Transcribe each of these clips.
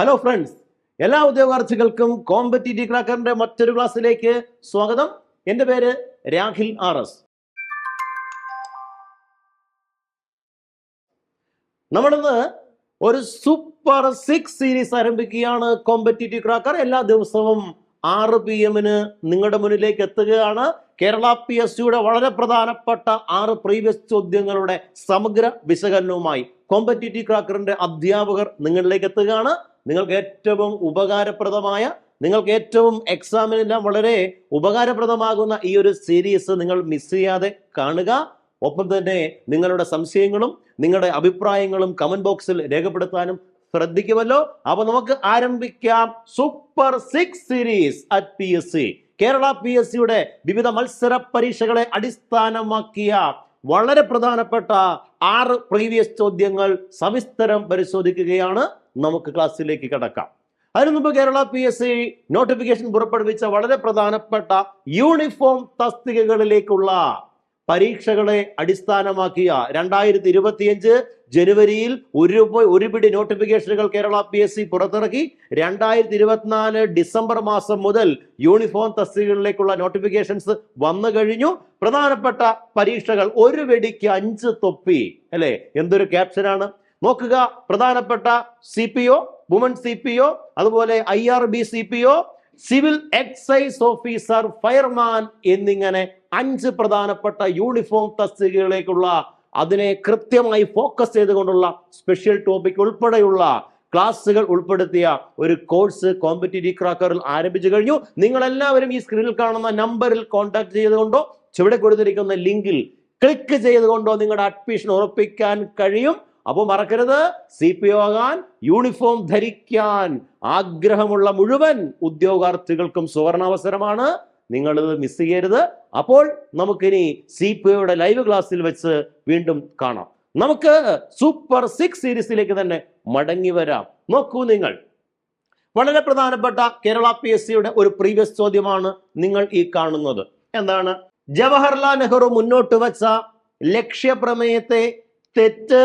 Hello friends, എല്ലാ ഉദ്യോഗാർത്ഥികൾക്കും competitive ക്രാക്കറിന്റെ മറ്റൊരു ക്ലാസ്സിലേക്ക് സ്വാഗതം. എൻ്റെ പേര് രാഹിൽ RS. നമ്മളിന്ന് ഒരു സൂപ്പർ 6 സീരീസ് ആരംഭിക്കുകയാണ്. കോമ്പറ്റീറ്റീവ് ക്രാക്കർ എല്ലാ ദിവസവും 6 PM നിങ്ങളുടെ മുന്നിലേക്ക് എത്തുകയാണ്. കേരള PSCയുടെ വളരെ പ്രധാനപ്പെട്ട 6 പ്രീവിയസ് ചോദ്യങ്ങളുടെ സമഗ്ര വിശകലനവുമായി കോമ്പറ്റീറ്റീവ് ക്രാക്കറിന്റെ അധ്യാപകർ നിങ്ങളിലേക്ക് എത്തുകയാണ്. നിങ്ങൾക്ക് ഏറ്റവും ഉപകാരപ്രദമായ, നിങ്ങൾക്ക് ഏറ്റവും എക്സാമിനെല്ലാം വളരെ ഉപകാരപ്രദമാകുന്ന ഈ ഒരു സീരീസ് നിങ്ങൾ മിസ് ചെയ്യാതെ കാണുക. ഒപ്പം തന്നെ നിങ്ങളുടെ സംശയങ്ങളും നിങ്ങളുടെ അഭിപ്രായങ്ങളും കമന്റ് ബോക്സിൽ രേഖപ്പെടുത്താനും ശ്രദ്ധിക്കുമല്ലോ. അപ്പൊ നമുക്ക് ആരംഭിക്കാം. Super 6 series at PSC. Kerala PSCയുടെ വിവിധ മത്സര പരീക്ഷകളെ അടിസ്ഥാനമാക്കിയ വളരെ പ്രധാനപ്പെട്ട 6 പ്രീവിയസ് ചോദ്യങ്ങൾ സവിസ്തരം പരിശോധിക്കുകയാണ്. നമുക്ക് ക്ലാസ്സിലേക്ക് കടക്കാം. അതിനു മുമ്പ് കേരള PSC നോട്ടിഫിക്കേഷൻ പുറപ്പെടുവിച്ച വളരെ പ്രധാനപ്പെട്ട യൂണിഫോം തസ്തികകളിലേക്കുള്ള പരീക്ഷകളെ അടിസ്ഥാനമാക്കിയ 2025 ജനുവരിയിൽ ഒരു പിടി നോട്ടിഫിക്കേഷനുകൾ കേരള PSC പുറത്തിറക്കി. 2024 ഡിസംബർ മാസം മുതൽ യൂണിഫോം തസ്തികകളിലേക്കുള്ള നോട്ടിഫിക്കേഷൻസ് വന്നു കഴിഞ്ഞു. പ്രധാനപ്പെട്ട പരീക്ഷകൾ ഒരു വെടിക്ക് 5 തൊപ്പി, അല്ലെ? എന്തൊരു ക്യാപ്ഷനാണ് നോക്കുക. പ്രധാനപ്പെട്ട CPO, വുമൺ CPO, അതുപോലെ IRB CPO, civil excise officer, fireman എന്നിങ്ങനെ 5 പ്രധാനപ്പെട്ട യൂണിഫോം തസ്തികകളിലേക്കുള്ള അതിനെ കൃത്യമായി ഫോക്കസ് ചെയ്തുകൊണ്ടുള്ള സ്പെഷ്യൽ ടോപ്പിക് ഉൾപ്പെടെയുള്ള ക്ലാസ്സുകൾ ഉൾപ്പെടുത്തിയ ഒരു കോഴ്സ് കോമ്പറ്റീറ്റീവ് ക്രാക്കറിൽ ആരംഭിച്ചു കഴിഞ്ഞു. നിങ്ങൾ എല്ലാവരും ഈ സ്ക്രീനിൽ കാണുന്ന നമ്പറിൽ കോൺടാക്ട് ചെയ്തുകൊണ്ടോ ചുവടെ കൊടുത്തിരിക്കുന്ന ലിങ്കിൽ ക്ലിക്ക് ചെയ്തുകൊണ്ടോ നിങ്ങളുടെ അഡ്മിഷൻ ഉറപ്പിക്കാൻ കഴിയും. അപ്പോൾ മറക്കരുത്, CPO ആകാൻ, യൂണിഫോം ധരിക്കാൻ ആഗ്രഹമുള്ള മുഴുവൻ ഉദ്യോഗാർത്ഥികൾക്കും സുവർണാവസരമാണ്. നിങ്ങളിത് മിസ് ചെയ്യരുത്. അപ്പോൾ നമുക്കിനി CPOയുടെ ലൈവ് ക്ലാസ്സിൽ വെച്ച് വീണ്ടും കാണാം. നമുക്ക് സൂപ്പർ 6 സീരീസിലേക്ക് തന്നെ മടങ്ങി വരാം. നോക്കൂ, നിങ്ങൾ വളരെ പ്രധാനപ്പെട്ട കേരള PSCയുടെ ഒരു പ്രീവിയസ് ചോദ്യമാണ് നിങ്ങൾ ഈ കാണുന്നത്. എന്താണ്? ജവഹർലാൽ നെഹ്റു മുന്നോട്ട് വച്ച ലക്ഷ്യപ്രമേയത്തെ തെറ്റ്,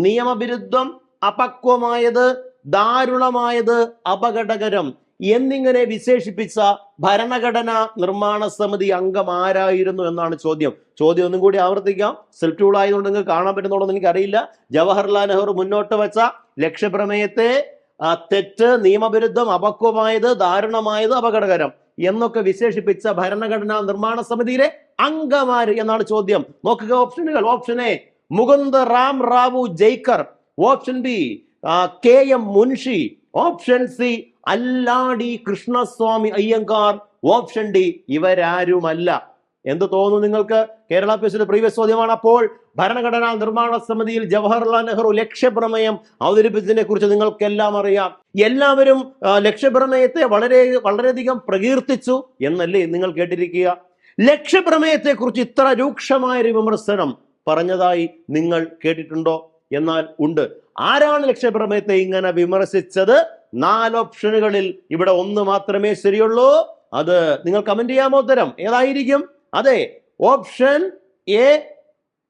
നിയമവിരുദ്ധം, അപക്വമായത്, ദാരുണമായത്, അപകടകരം എന്നിങ്ങനെ വിശേഷിപ്പിച്ച ഭരണഘടനാ നിർമ്മാണ സമിതി അംഗം ആരായിരുന്നു എന്നാണ് ചോദ്യം. ചോദ്യം ഒന്നും കൂടി ആവർത്തിക്കാം. സെൽഫ് ടൂൾ ആയതുകൊണ്ട് നിങ്ങൾക്ക് കാണാൻ പറ്റുന്നുണ്ടോന്ന് എനിക്കറിയില്ല. ജവഹർലാൽ നെഹ്റു മുന്നോട്ട് വെച്ച ലക്ഷ്യപ്രമേയത്തെ തെറ്റ്, നിയമവിരുദ്ധം, അപക്വമായത്, ദാരുണമായത്, അപകടകരം എന്നൊക്കെ വിശേഷിപ്പിച്ച ഭരണഘടനാ നിർമ്മാണ സമിതിയിലെ അംഗമാര് എന്നാണ് ചോദ്യം. നോക്കുക ഓപ്ഷനുകൾ. Option A Mukunda Ram Rao Jayakar, option B KM Munshi, option C Alladi Krishnaswami Ayyangar, option D ഇവരാരുമല്ല. എന്ത് തോന്നുന്നു നിങ്ങൾക്ക്? കേരള PSCയുടെ പ്രീവിയസ് ചോദ്യമാണ്. അപ്പോൾ ഭരണഘടനാ നിർമ്മാണ സമിതിയിൽ ജവഹർലാൽ നെഹ്റു ലക്ഷ്യപ്രമേയം അവതരിപ്പിച്ചതിനെ കുറിച്ച് നിങ്ങൾക്കെല്ലാം അറിയാം. എല്ലാവരും ലക്ഷ്യപ്രമേയത്തെ വളരെയധികം പ്രകീർത്തിച്ചു എന്നല്ലേ നിങ്ങൾ കേട്ടിരിക്കുക. ലക്ഷ്യപ്രമേയത്തെ കുറിച്ച് ഇത്ര രൂക്ഷമായൊരു വിമർശനം പറഞ്ഞതായി നിങ്ങൾ കേട്ടിട്ടുണ്ടോ? എന്നാൽ ഉണ്ട്. ആരാണ് ലക്ഷ്യപ്രമേയത്തെ ഇങ്ങനെ വിമർശിച്ചത്? 4 ഓപ്ഷനുകളിൽ ഇവിടെ 1 മാത്രമേ ശരിയുള്ളൂ. അത് നിങ്ങൾ കമന്റ് ചെയ്യാമോ? ഉത്തരം ഏതായിരിക്കും? അതെ, option A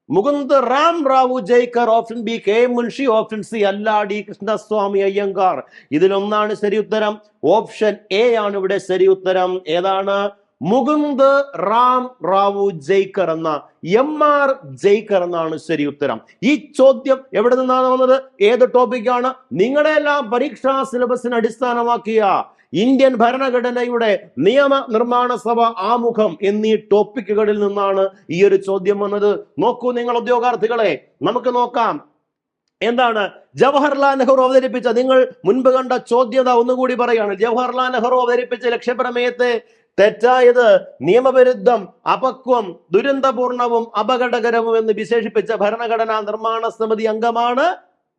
Mukunda Ram Rao Jayakar, option B KM Munshi, option C Alladi Krishnaswami Ayyangar. ഇതിലൊന്നാണ് ശരി ഉത്തരം. ഓപ്ഷൻ എ ആണ് ഇവിടെ ശരി ഉത്തരം. ഏതാണ്? മുകുന്ദ റാം റാവു ജയ്ക്കർ എന്ന MR ജയ്ക്കർ എന്നാണ് ശരി ഉത്തരം. ഈ ചോദ്യം എവിടെ നിന്നാണ് വന്നത്? ഏത് ടോപ്പിക്കാണ്? നിങ്ങളുടെ എല്ലാം പരീക്ഷാ സിലബസിന് അടിസ്ഥാനമാക്കിയ ഇന്ത്യൻ ഭരണഘടനയുടെ നിയമ നിർമ്മാണ സഭ ആമുഖം എന്നീ ടോപ്പിക്കുകളിൽ നിന്നാണ് ഈ ഒരു ചോദ്യം വന്നത്. നോക്കൂ നിങ്ങൾ ഉദ്യോഗാർത്ഥികളെ, നമുക്ക് നോക്കാം. എന്താണ് ജവഹർലാൽ നെഹ്റു അവതരിപ്പിച്ച, നിങ്ങൾ മുൻപ് കണ്ട ചോദ്യത ഒന്നുകൂടി പറയാണ്. ജവഹർലാൽ നെഹ്റു അവതരിപ്പിച്ച ലക്ഷ്യപ്രമേയത്തെ തെറ്റായത്, നിയമവിരുദ്ധം, അപക്വം, ദുരന്തപൂർണവും അപകടകരവും എന്ന് വിശേഷിപ്പിച്ച ഭരണഘടനാ നിർമ്മാണ സമിതി അംഗമാണ്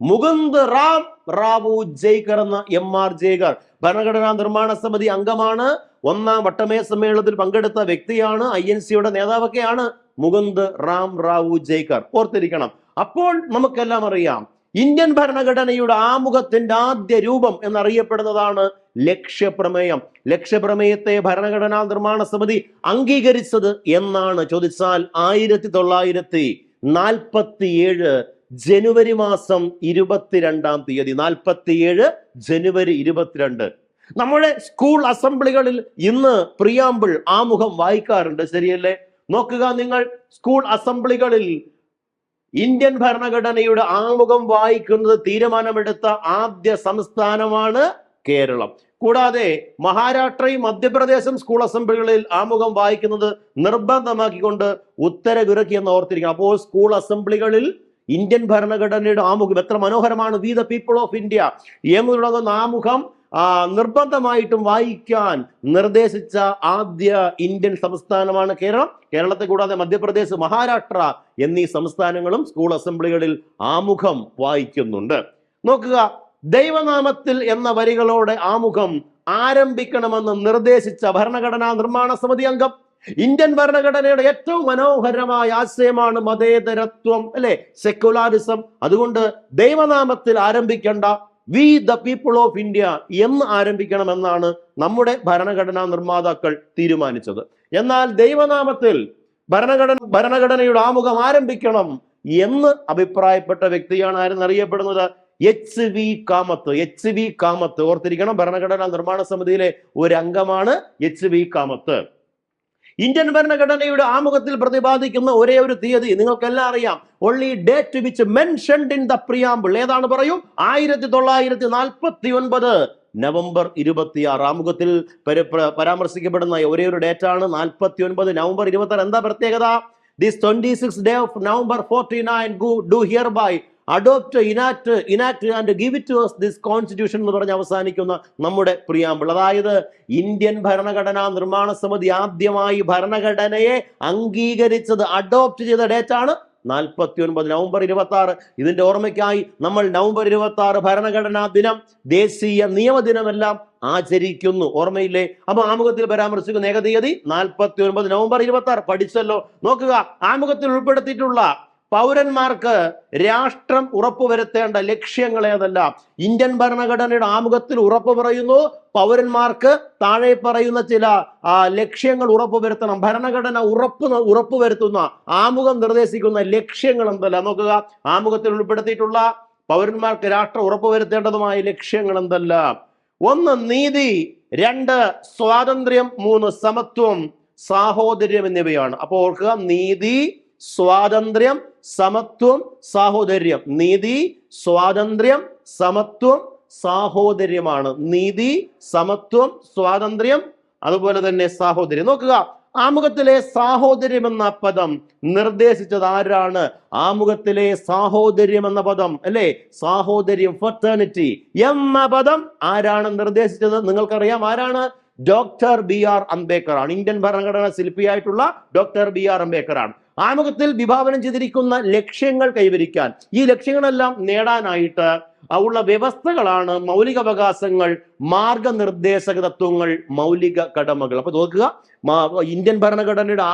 മുകുന്ദ റാം റാവു ജയ്ക്കർ എന്ന MR ജയ്ക്കർ. ഭരണഘടനാ നിർമ്മാണ സമിതി അംഗമാണ്. 1ാം വട്ടമേശ സമ്മേളനത്തിൽ പങ്കെടുത്ത വ്യക്തിയാണ്. INCയുടെ നേതാവൊക്കെയാണ് മുകുന്ദ റാം റാവു ജയ്ക്കർ. ഓർത്തിരിക്കണം. അപ്പോൾ നമുക്കെല്ലാം അറിയാം, ഇന്ത്യൻ ഭരണഘടനയുടെ ആമുഖത്തിന്റെ ആദ്യ രൂപം എന്നറിയപ്പെടുന്നതാണ് ലക്ഷ്യപ്രമേയം. ലക്ഷ്യപ്രമേയത്തെ ഭരണഘടനാ നിർമ്മാണ സമിതി അംഗീകരിച്ചത് എന്നാണ് ചോദിച്ചാൽ 1947 ജനുവരി മാസം 22-ാം തീയതി, 47 ജനുവരി 22. നമ്മുടെ സ്കൂൾ അസംബ്ലികളിൽ ഇന്ന് പ്രിയാമ്പിൾ ആമുഖം വായിക്കാറുണ്ട്, ശരിയല്ലേ? നോക്കുക, നിങ്ങൾ സ്കൂൾ അസംബ്ലികളിൽ ഇന്ത്യൻ ഭരണഘടനയുടെ ആമുഖം വായിക്കുന്നത് തീരുമാനമെടുത്ത ആദ്യ സംസ്ഥാനമാണ് കേരളം. കൂടാതെ മഹാരാഷ്ട്രയും മധ്യപ്രദേശും സ്കൂൾ അസംബ്ലികളിൽ ആമുഖം വായിക്കുന്നത് നിർബന്ധമാക്കിക്കൊണ്ട് ഉത്തരവിറക്കി എന്ന് ഓർത്തിരിക്കണം. അപ്പോൾ സ്കൂൾ അസംബ്ലികളിൽ ഇന്ത്യൻ ഭരണഘടനയുടെ ആമുഖം എത്ര മനോഹരമാണ്! V the people of India എന്ന് തുടങ്ങുന്ന ആമുഖം നിർബന്ധമായിട്ടും വായിക്കാൻ നിർദ്ദേശിച്ച ആദ്യ ഇന്ത്യൻ സംസ്ഥാനമാണ് കേരളം. കേരളത്തെ കൂടാതെ മധ്യപ്രദേശ്, മഹാരാഷ്ട്ര എന്നീ സംസ്ഥാനങ്ങളും സ്കൂൾ അസംബ്ലികളിൽ ആമുഖം വായിക്കുന്നുണ്ട്. നോക്കുക, ദൈവനാമത്തിൽ എന്ന വരികളോടെ ആമുഖം ആരംഭിക്കണമെന്ന് നിർദ്ദേശിച്ച ഭരണഘടനാ നിർമ്മാണ സമിതി അംഗം. ഇന്ത്യൻ ഭരണഘടനയുടെ ഏറ്റവും മനോഹരമായ ആശയമാണ് മതേതരത്വം, അല്ലെ, സെക്യുലാരിസം. അതുകൊണ്ട് ദൈവനാമത്തിൽ ആരംഭിക്കേണ്ട, we the people of India എന്ന് ആരംഭിക്കണമെന്നാണ് നമ്മുടെ ഭരണഘടനാ നിർമ്മാതാക്കൾ തീരുമാനിച്ചത്. എന്നാൽ ദൈവനാമത്തിൽ ഭരണഘടനയുടെ ആമുഖം ആരംഭിക്കണം എന്ന് അഭിപ്രായപ്പെട്ട വ്യക്തിയാണ് ആരെന്നറിയപ്പെടുന്നത്? HV കാമത്ത്. HV കാമത്ത് ഓർത്തിരിക്കണം, ഭരണഘടനാ നിർമ്മാണ സമിതിയിലെ ഒരു അംഗമാണ് HV കാമത്ത്. ഇന്ത്യൻ ഭരണഘടനയുടെ ആമുഖത്തിൽ പ്രതിപാദിക്കുന്ന ഒരേ ഒരു തീയതി നിങ്ങൾക്കെല്ലാം അറിയാം. only date which mentioned in the preamble. ഏതാണ് പറയൂ? 1949 നവംബർ 26. ആമുഖത്തിൽ പരാമർശിക്കപ്പെടുന്ന ഒരേ ഒരു ഡേറ്റ് ആണ് 49 നവംബർ 26. എന്താ പ്രത്യേകത? This 26th day of November 49 do hereby adopt, enact and give it to us this constitution എന്ന് പറഞ്ഞ് അവസാനിക്കുന്ന നമ്മുടെ പ്രിയാമ്പിൾ. അതായത് ഇന്ത്യൻ ഭരണഘടനാ നിർമ്മാണ സമിതി ആദ്യമായി ഭരണഘടനയെ അംഗീകരിച്ചത്, അഡോപ്റ്റ് ചെയ്ത ഡേറ്റ് ആണ് 49 നവംബർ 26. ഇതിന്റെ ഓർമ്മയ്ക്കായി നമ്മൾ നവംബർ 26 ഭരണഘടനാ ദിനം, ദേശീയ നിയമദിനമെല്ലാം ആചരിക്കുന്നു, ഓർമ്മയില്ലേ? അപ്പൊ ആമുഖത്തിൽ പരാമർശിക്കുന്ന ഏകതീയതി 49 നവംബർ 26. പഠിച്ചല്ലോ. നോക്കുക, ആമുഖത്തിൽ ഉൾപ്പെടുത്തിയിട്ടുള്ള പൗരന്മാർക്ക് രാഷ്ട്രം ഉറപ്പുവരുത്തേണ്ട ലക്ഷ്യങ്ങൾ ഏതെല്ലാം? ഇന്ത്യൻ ഭരണഘടനയുടെ ആമുഖത്തിൽ ഉറപ്പു പറയുന്നു, പൗരന്മാർക്ക് താഴെ പറയുന്ന ചില ലക്ഷ്യങ്ങൾ ഉറപ്പുവരുത്തണം. ഭരണഘടന ഉറപ്പുവരുത്തുന്ന, ആമുഖം നിർദ്ദേശിക്കുന്ന ലക്ഷ്യങ്ങൾ എന്തെല്ലാം? നോക്കുക, ആമുഖത്തിൽ ഉൾപ്പെടുത്തിയിട്ടുള്ള പൗരന്മാർക്ക് രാഷ്ട്രം ഉറപ്പുവരുത്തേണ്ടതുമായ ലക്ഷ്യങ്ങൾ എന്തെല്ലാം? 1 നീതി, 2 സ്വാതന്ത്ര്യം, 3 സമത്വം, സാഹോദര്യം എന്നിവയാണ്. അപ്പോൾ ഓർക്കുക, നീതി, സ്വാതന്ത്ര്യം, സമത്വം, സാഹോദര്യം. നീതി, സ്വാതന്ത്ര്യം, സമത്വം, സാഹോദര്യമാണ്. നീതി, സമത്വം, സ്വാതന്ത്ര്യം, അതുപോലെ തന്നെ സാഹോദര്യം. നോക്കുക, ആമുഖത്തിലെ സാഹോദര്യം എന്ന പദം നിർദ്ദേശിച്ചത് ആരാണ്? ആമുഖത്തിലെ സാഹോദര്യം എന്ന പദം, അല്ലെ, സാഹോദര്യം, ഫെർട്ടേണിറ്റി എന്ന പദം ആരാണ് നിർദ്ദേശിച്ചത്? നിങ്ങൾക്കറിയാം ആരാണ്? ഡോക്ടർ BR അംബേദ്കർ ആണ്. ഇന്ത്യൻ ഭരണഘടനാ ശില്പിയായിട്ടുള്ള ഡോക്ടർ BR അംബേദ്കർ ആണ്. ആമുഖത്തിൽ വിഭാവനം ചെയ്തിരിക്കുന്ന ലക്ഷ്യങ്ങൾ കൈവരിക്കാൻ, ഈ ലക്ഷ്യങ്ങളെല്ലാം നേടാനായിട്ട് ഉള്ള വ്യവസ്ഥകളാണ് മൗലികാവകാശങ്ങൾ, മാർഗനിർദ്ദേശക തത്വങ്ങൾ, മൗലിക കടമകൾ. അപ്പൊ നോക്കുക, ഇന്ത്യൻ ഭരണഘടനയുടെ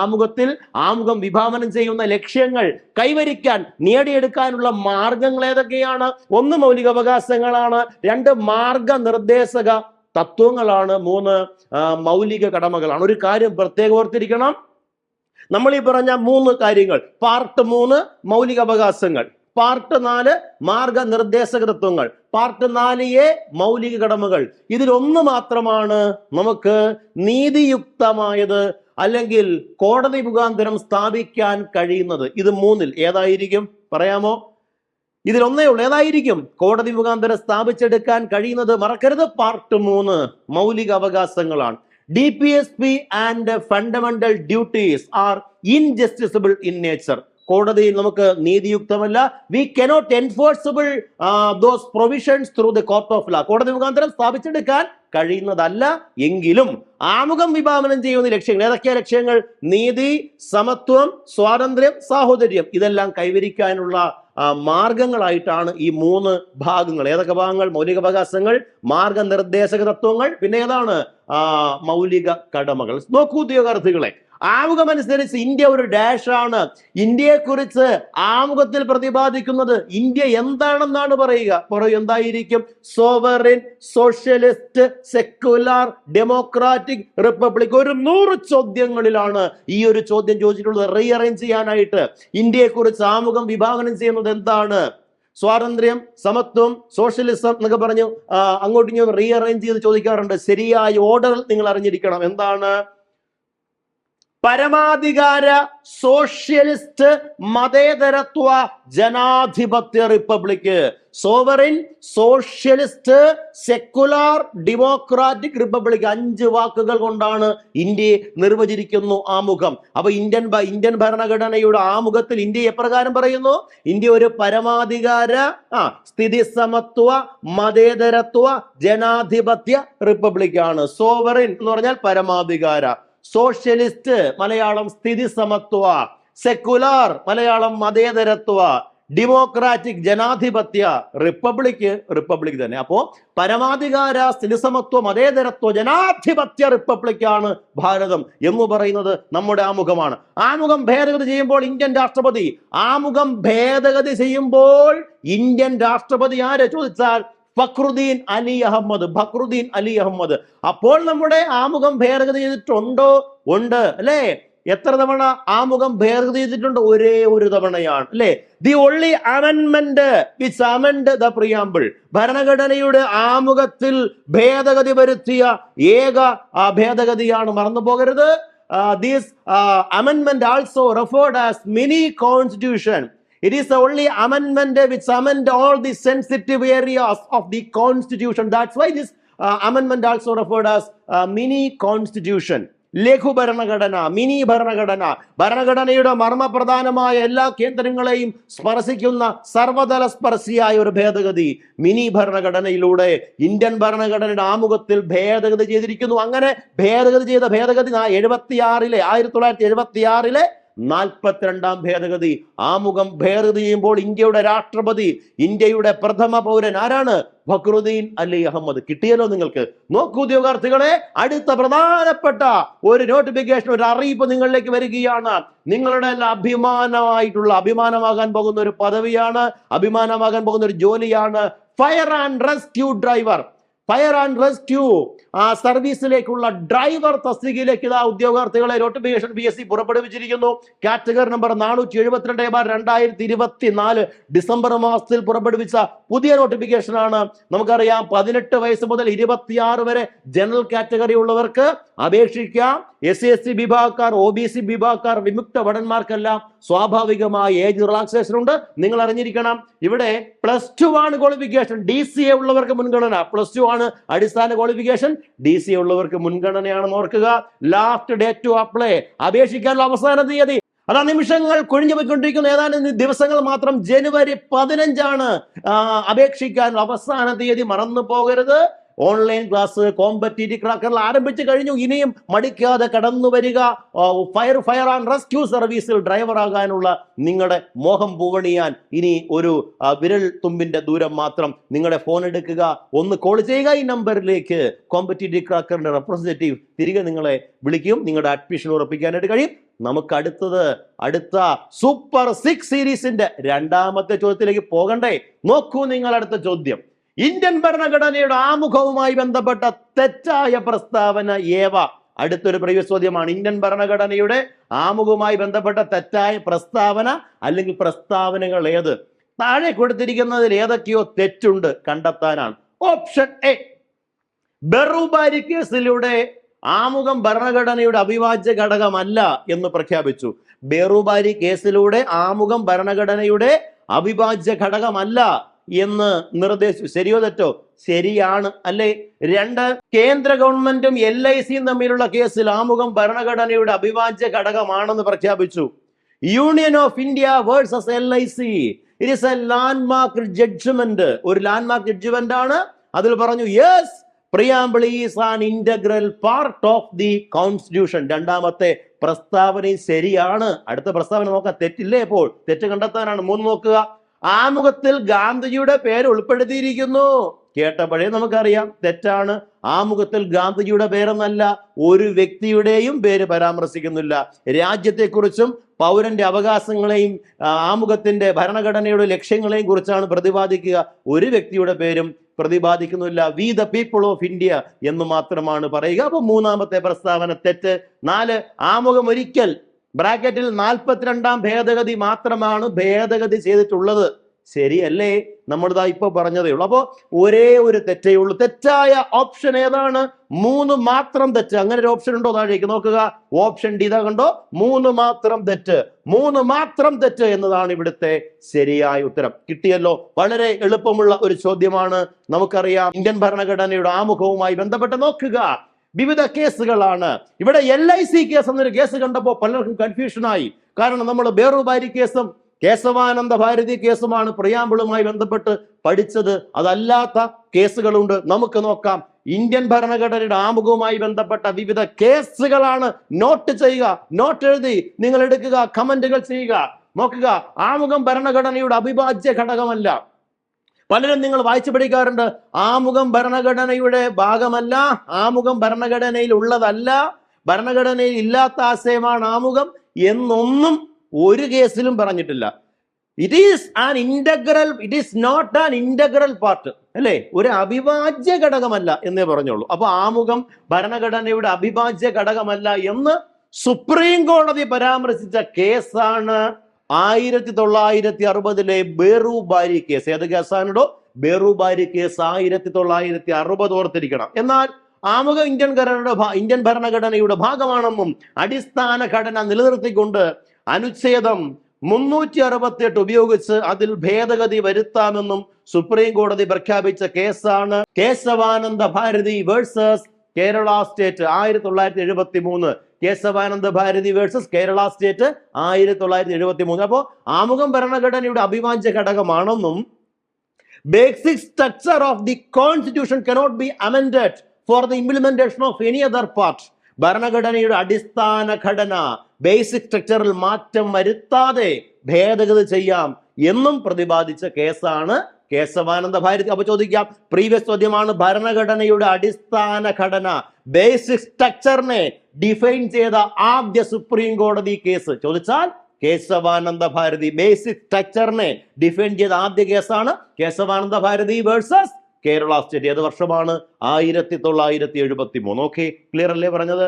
ആമുഖം വിഭാവനം ചെയ്യുന്ന ലക്ഷ്യങ്ങൾ കൈവരിക്കാൻ, നേടിയെടുക്കാനുള്ള മാർഗങ്ങൾ ഏതൊക്കെയാണ്? 1 മൗലികാവകാശങ്ങളാണ്, 2 മാർഗനിർദ്ദേശക തത്വങ്ങളാണ്, 3 മൗലിക കടമകളാണ്. ഒരു കാര്യം പ്രത്യേകം ഓർത്തിരിക്കണം, നമ്മൾ ഈ പറഞ്ഞ 3 കാര്യങ്ങൾ, പാർട്ട് 3 മൗലികാവകാശങ്ങൾ, പാർട്ട് 4 മാർഗനിർദ്ദേശക തത്വങ്ങൾ, പാർട്ട് 4A മൗലിക കടമകൾ. ഇതിലൊന്ന് മാത്രമാണ് നമുക്ക് നീതിയുക്തമായത്, അല്ലെങ്കിൽ കോടതി മുഖാന്തരം സ്ഥാപിക്കാൻ കഴിയുന്നത്. ഇത് 3-ൽ ഏതായിരിക്കും? പറയാമോ? ഇതിലൊന്നേ ഉള്ളൂ. ഏതായിരിക്കും കോടതി മുഖാന്തരം സ്ഥാപിച്ചെടുക്കാൻ കഴിയുന്നത്? മറക്കരുത്, പാർട്ട് 3 മൗലിക അവകാശങ്ങളാണ്. DPSP and fundamental duties are injustifiable in nature. കോടതിയിൽ നമുക്ക് നീതിയുക്തമല്ല, we cannot enforceable those provisions through the court of law. കോടതി മുഖാന്തരം സ്ഥാപിച്ചെടുക്കാൻ കഴിയുന്നതല്ല. എങ്കിലും ആമുഖം വിഭാവനം ചെയ്യുന്ന ലക്ഷ്യങ്ങൾ ഏതൊക്കെയാ? ലക്ഷ്യങ്ങൾ നീതി, സമത്വം, സ്വാതന്ത്ര്യം, സാഹോദര്യം. ഇതെല്ലാം കൈവരിക്കാനുള്ള മാർഗങ്ങളായിട്ടാണ് ഈ 3 ഭാഗങ്ങൾ. ഏതൊക്കെ ഭാഗങ്ങൾ? മൗലികാവകാശങ്ങൾ, മാർഗനിർദ്ദേശക തത്വങ്ങൾ, പിന്നെ ഏതാണ്? മൗലിക കടമകൾ. നോക്കൂ ഉദ്യോഗാർത്ഥികളെ, ആമുഖം അനുസരിച്ച് ഇന്ത്യ ഒരു ഡാഷ് ആണ്. ഇന്ത്യയെ കുറിച്ച് ആമുഖത്തിൽ പ്രതിപാദിക്കുന്നത് ഇന്ത്യ എന്താണെന്നാണ് പറയുക. എന്തായിരിക്കും? Sovereign, socialist, secular, democratic republic. ഒരു 100 ചോദ്യങ്ങളിലാണ് ഈ ഒരു ചോദ്യം ചോദിച്ചിട്ടുള്ളത്. റീഅറേഞ്ച് ചെയ്യാനായിട്ട് ഇന്ത്യയെ കുറിച്ച് ആമുഖം വിഭാവനം ചെയ്യുന്നത് എന്താണ്? സ്വാതന്ത്ര്യം, സമത്വം, സോഷ്യലിസം എന്നൊക്കെ പറഞ്ഞു അങ്ങോട്ടും ഇങ്ങോട്ടും റീഅറേഞ്ച് ചെയ്ത് ചോദിക്കാറുണ്ട്. ശരിയായ ഓർഡർ നിങ്ങൾ അറിഞ്ഞിരിക്കണം. എന്താണ്? പരമാധികാര, സോഷ്യലിസ്റ്റ്, മതേതരത്വ, ജനാധിപത്യ republic. Sovereign, socialist, secular, democratic republic. 5 വാക്കുകൾ കൊണ്ടാണ് ഇന്ത്യയെ നിർവചിച്ചിരിക്കുന്നു ആമുഖം. അപ്പൊ ഇന്ത്യൻ ഭരണഘടനയുടെ ആമുഖത്തിൽ ഇന്ത്യ എപ്രകാരം പറയുന്നു? ഇന്ത്യ ഒരു പരമാധികാര, സ്ഥിതി സമത്വ, മതേതരത്വ, ജനാധിപത്യ റിപ്പബ്ലിക് ആണ്. സോവറിൻ എന്ന് പറഞ്ഞാൽ പരമാധികാര, സോഷ്യലിസ്റ്റ് മലയാളം സ്ഥിതി സമത്വ, സെക്കുലാർ മലയാളം മതേതരത്വ, ഡെമോക്രാറ്റിക് ജനാധിപത്യ, റിപ്പബ്ലിക് തന്നെ. അപ്പോ പരമാധികാര, സ്ഥിതിസമത്വ, മതേതരത്വ, ജനാധിപത്യ റിപ്പബ്ലിക് ആണ് ഭാരതം എന്ന് പറയുന്നത് നമ്മുടെ ആമുഖമാണ്. ആമുഖം ഭേദഗതി ചെയ്യുമ്പോൾ ഇന്ത്യൻ രാഷ്ട്രപതി ഇന്ത്യൻ രാഷ്ട്രപതി ആര് ചോദിച്ചാൽ ഫക്രുദ്ദീൻ അലി അഹമ്മദ്. അപ്പോൾ നമ്മുടെ ആമുഖം ഭേദഗതി ചെയ്തിട്ടുണ്ടോ? ഉണ്ട് അല്ലേ? എത്ര തവണ ആമുഖം ഭേദഗതി ചെയ്തിട്ടുണ്ട്? ഒരേ ഒരു തവണയാണ് അല്ലേ? ദി ഓൺലി അമെൻമെന്റ് വിച്ച് അമെൻഡ് ദ പ്രിയാമ്പിൾ. ഭരണഘടനയുടെ ആമുഖത്തിൽ ഭേദഗതി വരുത്തിയ ഏക ഭേദഗതിയാണ്. മറന്നു പോകരുത്. ദിസ് അമെൻമെന്റ് also referred as mini constitution. It is the only amendment which amend all the sensitive areas of the constitution. That's why this amendment also referred as mini constitution. ലഘു ഭരണഘടന, മിനി ഭരണഘടന. ഭരണഘടനയുടെ മർമ്മപ്രധാനമായ എല്ലാ കേന്ദ്രങ്ങളെയും സ്പർശിക്കുന്ന സർവതല സ്പർശിയായ ഒരു ഭേദഗതി മിനി ഭരണഘടനയിലൂടെ ഇന്ത്യൻ ഭരണഘടനയുടെ ആമുഖത്തിൽ ഭേദഗതി ചെയ്തിരിക്കുന്നു. അങ്ങനെ ഭേദഗതി ചെയ്ത ഭേദഗതി 1976 42ാം ഭേദഗതി. ആമുഖം ഭേദഗതി ചെയ്യുമ്പോൾ ഇന്ത്യയുടെ രാഷ്ട്രപതി, ഇന്ത്യയുടെ പ്രഥമ പൗരൻ ആരാണ്? ഫക്രുദ്ദീൻ അലി അഹമ്മദ്. കിട്ടിയല്ലോ നിങ്ങൾക്ക്. നോക്കൂ ഉദ്യോഗാർത്ഥികളെ, അടുത്ത പ്രധാനപ്പെട്ട ഒരു നോട്ടിഫിക്കേഷൻ, ഒരു അറിയിപ്പ് നിങ്ങളിലേക്ക് വരികയാണ്. നിങ്ങളുടെ അഭിമാനമാകാൻ പോകുന്ന ഒരു പദവിയാണ്, അഭിമാനമാകാൻ പോകുന്ന ഒരു ജോലിയാണ് fire and rescue driver. Fire and rescue സർവീസിലേക്കുള്ള ഡ്രൈവർ തസ്തികയിലേക്ക് ഉദ്യോഗാർത്ഥികളെ നോട്ടിഫിക്കേഷൻ PSC പുറപ്പെടുവിച്ചിരിക്കുന്നു. കാറ്റഗറി നമ്പർ 472/2024 ഡിസംബർ മാസത്തിൽ പുറപ്പെടുവിച്ച പുതിയ നോട്ടിഫിക്കേഷൻ ആണ്. നമുക്കറിയാം 18 വയസ്സ് മുതൽ 26 വരെ ജനറൽ കാറ്റഗറി ഉള്ളവർക്ക് അപേക്ഷിക്കാം. SC വിഭാഗക്കാർ, OBC വിഭാഗക്കാർ, വിമുക്ത ഭടന്മാർക്കെല്ലാം സ്വാഭാവികമായ ഏജ് റിലാക്സേഷൻ ഉണ്ട്. നിങ്ങൾ അറിഞ്ഞിരിക്കണം, ഇവിടെ +2 ആണ് ക്വാളിഫിക്കേഷൻ. DCA ഉള്ളവർക്ക് മുൻഗണന. +2 ആണ് അടിസ്ഥാന ക്വാളിഫിക്കേഷൻ. DCA ഉള്ളവർക്ക് മുൻഗണനയാണെന്ന് ഓർക്കുക. ലാസ്റ്റ് ഡേറ്റ് ടു അപ്ലൈ, അപേക്ഷിക്കാനുള്ള അവസാന തീയതി അതാ നിമിഷങ്ങൾ കൊഴിഞ്ഞു പോയിക്കൊണ്ടിരിക്കുന്ന ഏതാനും ദിവസങ്ങൾ മാത്രം. ജനുവരി 15 അപേക്ഷിക്കാനുള്ള അവസാന തീയതി. മറന്നു പോകരുത്. ഓൺലൈൻ ക്ലാസ് കോമ്പറ്റീറ്റീവ് ക്രാക്കറിൽ ആരംഭിച്ചു കഴിഞ്ഞു. ഇനിയും മടിക്കാതെ കടന്നു വരിക. ഫയർ ആൻഡ് റെസ്ക്യൂ സർവീസിൽ ഡ്രൈവർ ആകാനുള്ള നിങ്ങളുടെ മോഹം പൂവണിയാൻ ഇനി ഒരു വിരൽ തുമ്പിന്റെ ദൂരം മാത്രം. നിങ്ങളുടെ ഫോൺ എടുക്കുക, ഒന്ന് കോൾ ചെയ്യുക ഈ നമ്പറിലേക്ക്. കോമ്പറ്റീറ്റീവ് ക്രാക്കറിന്റെ റെപ്രസെന്റേറ്റീവ് തിരികെ നിങ്ങളെ വിളിക്കും. നിങ്ങളുടെ അഡ്മിഷൻ ഉറപ്പിക്കാനായിട്ട് കഴിയും. നമുക്ക് അടുത്ത സൂപ്പർ 6 സീരീസിന്റെ 2ാമത്തെ ചോദ്യത്തിലേക്ക് പോകണ്ടേ? നോക്കൂ നിങ്ങൾ അടുത്ത ചോദ്യം. ഇന്ത്യൻ ഭരണഘടനയുടെ ആമുഖവുമായി ബന്ധപ്പെട്ട തെറ്റായ പ്രസ്താവന ഏവ? അടുത്തൊരു പ്രീവിയസ് ചോദ്യമാണ്. ഇന്ത്യൻ ഭരണഘടനയുടെ ആമുഖവുമായി ബന്ധപ്പെട്ട തെറ്റായ പ്രസ്താവന അല്ലെങ്കിൽ പ്രസ്താവനകൾ ഏത്? താഴെ കൊടുത്തിരിക്കുന്നതിൽ ഏതൊക്കെയോ തെറ്റുണ്ട് കണ്ടെത്താനാണ്. ഓപ്ഷൻ എ, ബെറുബാരി കേസിലൂടെ ആമുഖം ഭരണഘടനയുടെ അവിഭാജ്യ ഘടകമല്ല എന്ന് പ്രഖ്യാപിച്ചു. ബെറുബാരി കേസിലൂടെ ആമുഖം ഭരണഘടനയുടെ അവിഭാജ്യ ഘടകമല്ല എന്ന് നിർദ്ദേശിച്ചു. ശരിയോ തെറ്റോ? ശരിയാണ് അല്ലേ? 2, കേന്ദ്ര ഗവൺമെന്റും LICയും തമ്മിലുള്ള കേസിൽ ആമുഖം ഭരണഘടനയുടെ അവിഭാജ്യ ഘടകമാണെന്ന് പ്രഖ്യാപിച്ചു. Union of India versus LIC, it is a landmark judgment. ഒരു ലാൻഡ്മാർക്ക് ജഡ്ജ്മെന്റ് ആണ്. അതിൽ പറഞ്ഞു yes, preamble is an integral part of the constitution. 2ാമത്തെ പ്രസ്താവന ശരിയാണ്. അടുത്ത പ്രസ്താവന നോക്കാം. തെറ്റില്ലേ? ഇപ്പോൾ തെറ്റ് കണ്ടെത്താനാണ്. 3 നോക്കുക. ആമുഖത്തിൽ ഗാന്ധിജിയുടെ പേര് ഉൾപ്പെടുത്തിയിരിക്കുന്നു. കേട്ടപ്പോഴേ നമുക്കറിയാം തെറ്റാണ്. ആമുഖത്തിൽ ഗാന്ധിജിയുടെ പേരെന്നല്ല, ഒരു വ്യക്തിയുടെയും പേര് പരാമർശിക്കുന്നില്ല. രാജ്യത്തെക്കുറിച്ചും പൗരന്റെ അവകാശങ്ങളെയും ആമുഖത്തിന്റെ ഭരണഘടനയുടെ ലക്ഷ്യങ്ങളെയും കുറിച്ചാണ് പ്രതിപാദിക്കുക. ഒരു വ്യക്തിയുടെ പേരും പ്രതിപാദിക്കുന്നില്ല. We the people of India എന്ന് മാത്രമാണ് പറയുക. അപ്പൊ മൂന്നാമത്തെ പ്രസ്താവന തെറ്റ്. 4, ആമുഖം ഒരിക്കൽ ബ്രാക്കറ്റിൽ 42ാം ഭേദഗതി മാത്രമാണ് ഭേദഗതി ചെയ്തിട്ടുള്ളത്. ശരിയല്ലേ? നമ്മളിതാ ഇപ്പൊ പറഞ്ഞതേ ഉള്ളൂ. അപ്പോ ഒരേ ഒരു തെറ്റേ ഉള്ളൂ. തെറ്റായ ഓപ്ഷൻ ഏതാണ്? 3 മാത്രം തെറ്റ്. അങ്ങനെ ഒരു ഓപ്ഷൻ ഉണ്ടോ? താഴേക്ക് നോക്കുക. ഓപ്ഷൻ ഡി ഇതാ കണ്ടോ, 3 മാത്രം തെറ്റ്. 3 മാത്രം തെറ്റ് എന്നതാണ് ഇവിടുത്തെ ശരിയായ ഉത്തരം. കിട്ടിയല്ലോ. വളരെ എളുപ്പമുള്ള ഒരു ചോദ്യമാണ്. നമുക്കറിയാം ഇന്ത്യൻ ഭരണഘടനയുടെ ആമുഖവുമായി ബന്ധപ്പെട്ട് നോക്കുക. വിവിധ കേസുകളാണ്. ഇവിടെ LIC കേസ് എന്നൊരു കേസ് കണ്ടപ്പോൾ പലർക്കും കൺഫ്യൂഷനായി. കാരണം നമ്മൾ ബേറുബാരി കേസും കേശവാനന്ദ ഭാരതി കേസുമാണ് പ്രിയാമ്പിളുമായി ബന്ധപ്പെട്ട് പഠിച്ചത്. അതല്ലാത്ത കേസുകളുണ്ട്. നമുക്ക് നോക്കാം. ഇന്ത്യൻ ഭരണഘടനയുടെ ആമുഖവുമായി ബന്ധപ്പെട്ട വിവിധ കേസുകളാണ്. നോട്ട് ചെയ്യുക, നോട്ട് എഴുതി നിങ്ങൾ എടുക്കുക, കമന്റുകൾ ചെയ്യുക. നോക്കുക, ആമുഖം ഭരണഘടനയുടെ അവിഭാജ്യ ഘടകമല്ല. പലരും നിങ്ങൾ വായിച്ചു പഠിക്കാറുണ്ട്, ആമുഖം ഭരണഘടനയുടെ ഭാഗമല്ല, ആമുഖം ഭരണഘടനയിൽ ഉള്ളതല്ല, ഭരണഘടനയിൽ ഇല്ലാത്ത ആശയമാണ് ആമുഖം എന്നൊന്നും ഒരു കേസിലും പറഞ്ഞിട്ടില്ല. It is an integral, it is not an integral part, അല്ലേ? ഒരു അവിഭാജ്യ ഘടകമല്ല എന്നേ പറഞ്ഞോളൂ. അപ്പൊ ആമുഖം ഭരണഘടനയുടെ അവിഭാജ്യ ഘടകമല്ല എന്ന് സുപ്രീം കോടതി പരാമർശിച്ച കേസാണ് 1960 ബേറുബാരി കേസ്. ഏത് കേസാണോ? ബേറുബാരി കേസ് 1960. ഓർത്തിരിക്കണം. എന്നാൽ ആമുഖം ഇന്ത്യൻ ഭരണഘടനയുടെ ഭാഗമാണെന്നും അടിസ്ഥാന ഘടന നിലനിർത്തിക്കൊണ്ട് അനുച്ഛേദം 368 ഉപയോഗിച്ച് അതിൽ ഭേദഗതി വരുത്താമെന്നും സുപ്രീം കോടതി പ്രഖ്യാപിച്ച കേസാണ് Kesavananda Bharati versus Kerala state 1973. Keshavananda Bharati versus Kerala state 1973. അപ്പോ ആമുഖം ഭരണഘടനയുടെ അവിഭാജ്യ ഘടകമാണെന്നും basic structure of the constitution cannot be amended for the implementation of any other part. ഭരണഘടനയുടെ അടിസ്ഥാന ഘടന ബേസിക് സ്ട്രക്ചറിൽ മാറ്റം വരുത്താതെ ഭേദഗതി ചെയ്യാം എന്നും പ്രതിപാദിച്ച കേസാണ് കേശവാനന്ദ ഭാരതി. അപ്പൊ ചോദിക്കാം, പ്രീവിയസ് ചോദ്യമാണ്, ഭരണഘടനയുടെ അടിസ്ഥാന ഘടന ബേസിക് സ്ട്രക്ചറിനെ ഡിഫൈൻ ചെയ്ത ആദ്യ സുപ്രീം കോടതി കേസ് ചോദിച്ചാൽ കേശവാനന്ദ ഭാരതി. ബേസിക് സ്ട്രക്ചറിനെ ഡിഫൈൻ ചെയ്ത ആദ്യ കേസാണ് കേശവാനന്ദ ഭാരതി വേഴ്സസ് കേരള സ്റ്റേറ്റ്. ഏത് വർഷമാണ്? 1973. ഓക്കെ, ക്ലിയർ അല്ലേ പറഞ്ഞത്?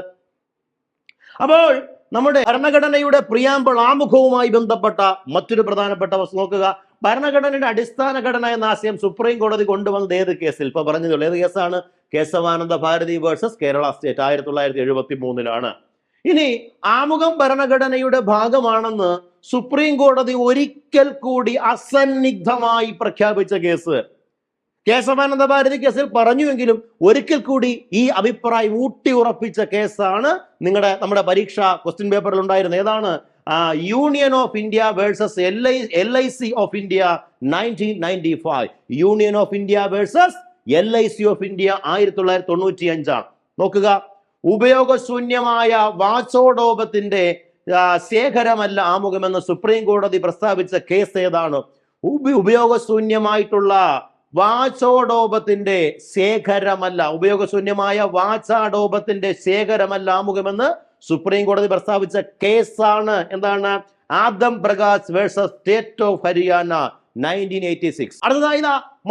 അപ്പോൾ നമ്മുടെ ഭരണഘടനയുടെ പ്രിയാമ്പിൾ ആമുഖവുമായി ബന്ധപ്പെട്ട മറ്റൊരു പ്രധാനപ്പെട്ട വസ്തു നോക്കുക. ഭരണഘടനയുടെ അടിസ്ഥാന ഘടന എന്ന ആശയം സുപ്രീം കോടതി കൊണ്ടുവന്നത് ഏത് കേസിൽ? ഇപ്പൊ പറഞ്ഞതുള്ളൂ. ഏത് കേസാണ്? Kesavananda Bharati versus Kerala state 1973. ഇനി ആമുഖം ഭരണഘടനയുടെ ഭാഗമാണെന്ന് സുപ്രീം കോടതി ഒരിക്കൽ കൂടി അസന്നിഗ്ധമായി പ്രഖ്യാപിച്ച കേസ് കേശവാനന്ദ ഭാരതി കേസിൽ പറഞ്ഞുവെങ്കിലും ഒരിക്കൽ കൂടി ഈ അഭിപ്രായം ഊട്ടി ഉറപ്പിച്ച കേസാണ് നമ്മുടെ പരീക്ഷ ക്വസ്റ്റ്യൻ പേപ്പറിൽ ഉണ്ടായിരുന്നത്. ഏതാണ്? Union of India versus LIC of India 1995. Union of India versus LIC of India 1995. നോക്കുക, ഉപയോഗശൂന്യമായ വാചോടോപത്തിന്റെ ശേഖരമല്ല ആമുഖമെന്ന് സുപ്രീം കോടതി പ്രസ്താവിച്ച കേസ് ഏതാണ്? ഉപയോഗശൂന്യമായിട്ടുള്ള വാചോടോപത്തിന്റെ ശേഖരമല്ല, ഉപയോഗശൂന്യമായ വാചാടോപത്തിന്റെ ശേഖരമല്ല ആമുഖമെന്ന് സുപ്രീം കോടതി പ്രസ്താവിച്ച കേസാണ് എന്താണ്? Adam Prakash versus state of Haryana 1986. അടുത്തതായി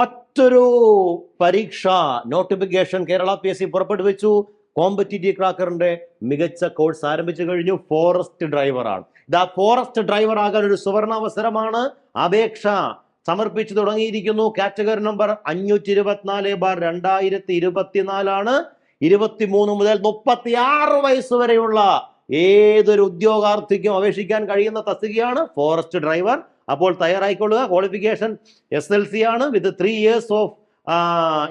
മറ്റൊരു പരീക്ഷ നോട്ടിഫിക്കേഷൻ കേരള PSC പുറപ്പെടുവിച്ചു. കോമ്പറ്റീറ്റീവ് ക്രാക്കറിന്റെ മികച്ച കോഴ്സ് ആരംഭിച്ചു കഴിഞ്ഞു. ഫോറസ്റ്റ് ഡ്രൈവർ ആണ്. ഫോറസ്റ്റ് ഡ്രൈവർ ആകാൻ ഒരു സുവർണാവസരമാണ്. അപേക്ഷ സമർപ്പിച്ചു തുടങ്ങിയിരിക്കുന്നു. കാറ്റഗറി നമ്പർ 524/2024 ആണ്. 23 മുതൽ 36 വയസ്സ് വരെയുള്ള ഏതൊരു ഉദ്യോഗാർത്ഥിക്കും അപേക്ഷിക്കാൻ കഴിയുന്ന തസ്തികയാണ് ഫോറസ്റ്റ് ഡ്രൈവർ. അപ്പോൾ തയ്യാറായിക്കൊള്ളുക. ക്വാളിഫിക്കേഷൻ SLC ആണ് with 3 years of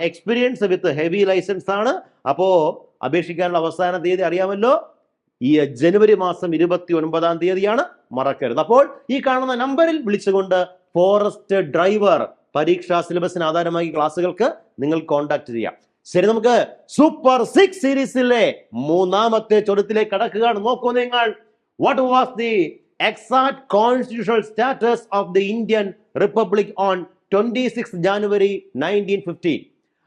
experience with heavy licence ആണ്. അപ്പോ അപേക്ഷിക്കാനുള്ള അവസാന തീയതി അറിയാമല്ലോ, ഈ ജനുവരി മാസം 29-ാം തീയതിയാണ്. മറക്കരുത്. അപ്പോൾ ഈ കാണുന്ന നമ്പറിൽ വിളിച്ചുകൊണ്ട് ഫോറസ്റ്റ് ഡ്രൈവർ പരീക്ഷാ സിലബസിന് ആധാരമായി ക്ലാസ്സുകൾക്ക് നിങ്ങൾ കോൺടാക്ട് ചെയ്യാം. ശരി, നമുക്ക് സൂപ്പർ 6 സീരീസിലെ മൂന്നാമത്തെ ചോദ്യത്തിലേക്ക് കടക്കുകയാണ്. നോക്കൂ നിങ്ങൾ, what was the exact constitutional status of the Indian republic on 26 January 1950?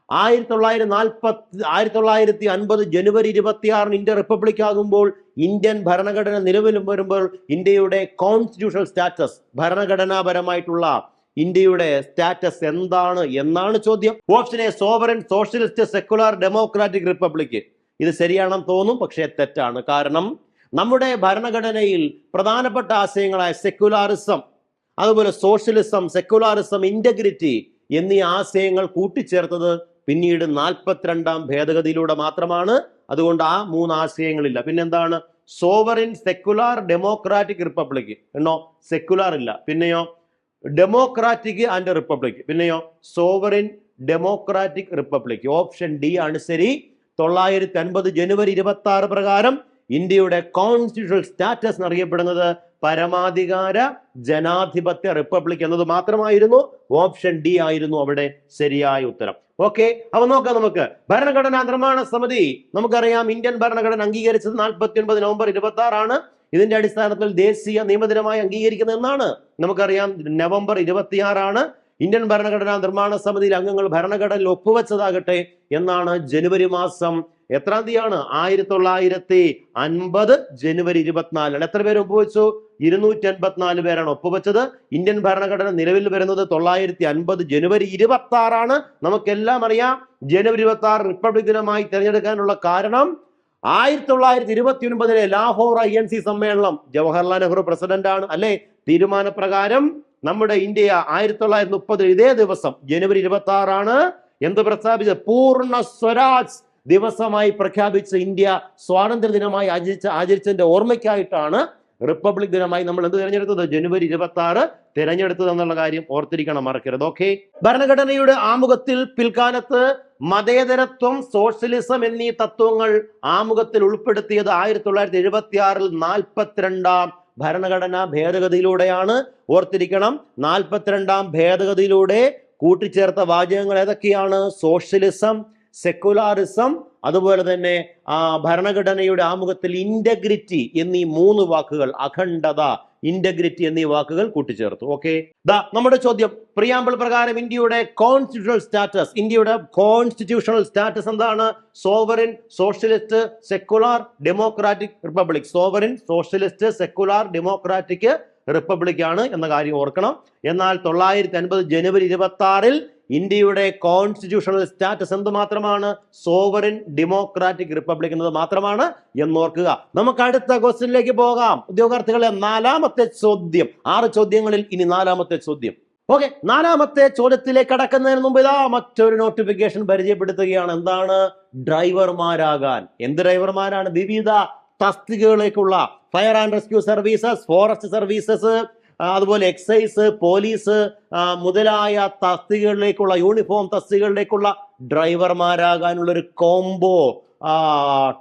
1950 January 26 India republic ആകുമ്പോൾ ഇന്ത്യൻ ഭരണഘടന നിലവിൽ വരുമ്പോൾ ഇന്ത്യയുടെ കോൺസ്റ്റിറ്റ്യൂഷണൽ സ്റ്റാറ്റസ്, ഭരണഘടനാപരമായിട്ടുള്ള ഇന്ത്യയുടെ സ്റ്റാറ്റസ് എന്താണ് എന്നാണ് ചോദ്യം. Option A sovereign socialist secular democratic republic. ഇത് ശരിയാണെന്ന് തോന്നും, പക്ഷേ തെറ്റാണ്. കാരണം നമ്മുടെ ഭരണഘടനയിൽ പ്രധാനപ്പെട്ട ആശയങ്ങളായ സെക്കുലാറിസം, അതുപോലെ സോഷ്യലിസം, സെക്കുലാറിസം, ഇന്റഗ്രിറ്റി എന്നീ ആശയങ്ങൾ കൂട്ടിച്ചേർത്തത് പിന്നീട് 42ാം ഭേദഗതിയിലൂടെ മാത്രമാണ്. അതുകൊണ്ട് ആ 3 ആശയങ്ങളില്ല. പിന്നെന്താണ്? സോവറിൻ സെക്കുലാർ ഡെമോക്രാറ്റിക് റിപ്പബ്ലിക് എന്നോ? സെക്കുലാർ ഇല്ല. പിന്നെയോ ഡെമോക്രാറ്റിക് ആൻഡ് റിപ്പബ്ലിക്. പിന്നെയോ sovereign democratic republic. Option D ആണ് ശരി. 1950 ജനുവരി 26 പ്രകാരം ഇന്ത്യയുടെ കോൺസ്റ്റിറ്റ്യൂഷണൽ സ്റ്റാറ്റസ് എന്നറിയപ്പെടുന്നത് പരമാധികാര ജനാധിപത്യ റിപ്പബ്ലിക് എന്നത് മാത്രമായിരുന്നു. ഓപ്ഷൻ ഡി ആയിരുന്നു അവിടെ ശരിയായ ഉത്തരം. ഓക്കെ, അപ്പൊ നോക്കാം. നമുക്ക് ഭരണഘടനാ നിർമ്മാണ സമിതി, നമുക്കറിയാം ഇന്ത്യൻ ഭരണഘടന അംഗീകരിച്ചത് 49 നവംബർ 26 ആണ്. ഇതിന്റെ അടിസ്ഥാനത്തിൽ ദേശീയ നിയമദിനമായി അംഗീകരിക്കുന്നത് എന്നാണ് നമുക്കറിയാം. നവംബർ 26 ആണ്. ഇന്ത്യൻ ഭരണഘടനാ നിർമ്മാണ സമിതിയിൽ അംഗങ്ങൾ ഭരണഘടനയിൽ ഒപ്പുവെച്ചതാകട്ടെ എന്നാണ് ജനുവരി മാസം എത്രാം തീയതിയാണ്? 1950 ജനുവരി 24. എത്ര പേര് ഒപ്പുവെച്ചു? 284 പേരാണ് ഒപ്പുവെച്ചത്. ഇന്ത്യൻ ഭരണഘടന നിലവിൽ വരുന്നത് 1950 ജനുവരി 26 ആണ്. നമുക്കെല്ലാം അറിയാം ജനുവരി 26 റിപ്പബ്ലിക് ദിനമായി തിരഞ്ഞെടുക്കാനുള്ള കാരണം 1929 ലാഹോർ INC സമ്മേളനം, ജവഹർലാൽ നെഹ്റു പ്രസിഡന്റ് ആണ് അല്ലെ. തീരുമാനപ്രകാരം നമ്മുടെ ഇന്ത്യ 1930 ഇതേ ദിവസം ജനുവരി 26 ആണ് എന്ത് പ്രഖ്യാപിച്ചത്? പൂർണ്ണ സ്വരാജ് ദിവസമായി പ്രഖ്യാപിച്ച ഇന്ത്യ സ്വാതന്ത്ര്യ ദിനമായി ആചരിച്ചതിന്റെ ഓർമ്മയ്ക്കായിട്ടാണ് റിപ്പബ്ലിക് ദിനമായി നമ്മൾ എന്ത് തിരഞ്ഞെടുത്തത്? ജനുവരി 26 തിരഞ്ഞെടുത്തത് എന്നുള്ള കാര്യം ഓർത്തിരിക്കണം, മറക്കരുത്. ഓക്കെ, ഭരണഘടനയുടെ ആമുഖത്തിൽ പിൽക്കാലത്ത് മതേതരത്വം, സോഷ്യലിസം എന്നീ തത്വങ്ങൾ ആമുഖത്തിൽ ഉൾപ്പെടുത്തിയത് 1976 42ാം ഭരണഘടനാ ഭേദഗതിയിലൂടെയാണ്. ഓർത്തിരിക്കണം, 42ാം ഭേദഗതിയിലൂടെ കൂട്ടിച്ചേർത്ത വാചകങ്ങൾ ഏതൊക്കെയാണ്? സോഷ്യലിസം, സെക്കുലാറിസം, അതുപോലെ തന്നെ ഭരണഘടനയുടെ ആമുഖത്തിൽ ഇന്റഗ്രിറ്റി എന്നീ 3 വാക്കുകൾ, അഖണ്ഡത, ഇന്റഗ്രിറ്റി എന്നീ വാക്കുകൾ കൂട്ടിച്ചേർത്തു. ഓക്കെ, നമ്മുടെ ചോദ്യം, പ്രിയാമ്പിൾ പ്രകാരം ഇന്ത്യയുടെ കോൺസ്റ്റിറ്റ്യൂഷണൽ സ്റ്റാറ്റസ് എന്താണ്? Sovereign socialist secular democratic republic. Sovereign socialist secular democratic republic ആണ് എന്ന കാര്യം ഓർക്കണം. എന്നാൽ 1950 ജനുവരി 26 ഇന്ത്യയുടെ കോൺസ്റ്റിറ്റ്യൂഷണൽ സ്റ്റാറ്റസ് എന്ത് മാത്രമാണ്? സോവറിൻ ഡെമോക്രാറ്റിക് റിപ്പബ്ലിക് എന്നത് മാത്രമാണ് എന്നോർക്കുക. നമുക്ക് അടുത്ത ക്വസ്റ്റ്യനിലേക്ക് പോകാം. ഉദ്യോഗാർത്ഥികളെ, 4ാമത്തെ ചോദ്യം. 6 ചോദ്യങ്ങളിൽ ഇനി 4ാമത്തെ ചോദ്യം. ഓക്കെ, 4ാമത്തെ ചോദ്യത്തിലേക്ക് കടക്കുന്നതിന് മുമ്പ് മറ്റൊരു നോട്ടിഫിക്കേഷൻ പരിചയപ്പെടുത്തുകയാണ്. എന്താണ്? ഡ്രൈവർമാരാകാൻ. എന്ത് ഡ്രൈവർമാരാണ്? വിവിധ തസ്തികകളിലേക്കുള്ള fire and rescue services, forest services, അതുപോലെ എക്സൈസ്, പോലീസ് മുതലായ തസ്തികകളിലേക്കുള്ള, യൂണിഫോം തസ്തികകളിലേക്കുള്ള ഡ്രൈവർമാരാകാനുള്ള ഒരു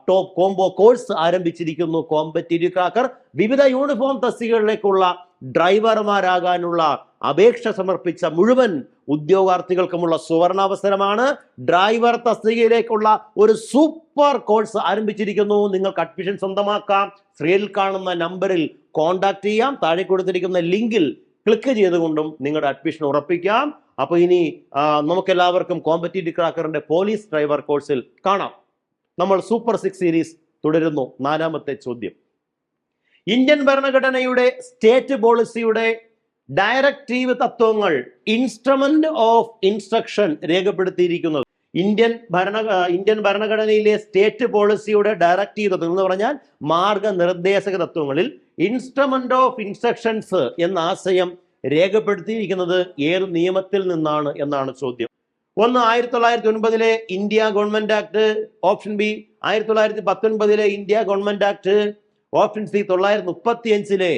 ടോപ്പ് കോംബോ കോഴ്സ് ആരംഭിച്ചിരിക്കുന്നു കോമ്പറ്റീറ്റീവ് ക്രാക്കർ. വിവിധ യൂണിഫോം തസ്തികകളിലേക്കുള്ള ഡ്രൈവർമാരാകാനുള്ള അപേക്ഷ സമർപ്പിച്ച മുഴുവൻ ഉദ്യോഗാർത്ഥികൾക്കുമുള്ള സുവർണാവസരമാണ്. ഡ്രൈവർ തസ്തികയിലേക്കുള്ള ഒരു സൂപ്പർ കോഴ്സ് ആരംഭിച്ചിരിക്കുന്നു. നിങ്ങൾക്ക് അഡ്മിഷൻ സ്വന്തമാക്കാം. സ്ക്രീനിൽ കാണുന്ന നമ്പറിൽ കോൺടാക്ട് ചെയ്യാം. താഴെ കൊടുത്തിരിക്കുന്ന ലിങ്കിൽ ക്ലിക്ക് ചെയ്തുകൊണ്ടും നിങ്ങളുടെ അഡ്മിഷൻ ഉറപ്പിക്കാം. അപ്പൊ ഇനി നമുക്കെല്ലാവർക്കും കോമ്പറ്റീറ്റീവ് ക്രാക്കറിന്റെ പോലീസ് ഡ്രൈവർ കോഴ്സിൽ കാണാം. നമ്മൾ സൂപ്പർ 6 സീരീസ് തുടരുന്നു. 4ാമത്തെ ചോദ്യം, ഇന്ത്യൻ ഭരണഘടനയുടെ സ്റ്റേറ്റ് പോളിസിയുടെ ഡയറക്റ്റീവ് തത്വങ്ങൾ ഇൻസ്ട്രുമെന്റ് ഓഫ് ഇൻസ്ട്രക്ഷൻ രേഖപ്പെടുത്തിയിരിക്കുന്നത്. ഇന്ത്യൻ ഭരണഘടനയിലെ സ്റ്റേറ്റ് പോളിസിയുടെ ഡയറക്റ്റീവ് തത്വങ്ങൾ എന്ന് പറഞ്ഞാൽ മാർഗനിർദ്ദേശക തത്വങ്ങളിൽ ഇൻസ്ട്രുമെന്റ് ഓഫ് ഇൻസ്ട്രക്ഷൻസ് എന്ന ആശയം രേഖപ്പെടുത്തിയിരിക്കുന്നത് ഏത് നിയമത്തിൽ നിന്നാണ് എന്നാണ് ചോദ്യം. 1909 India government act. Option B 1919 India government act. Option C 1935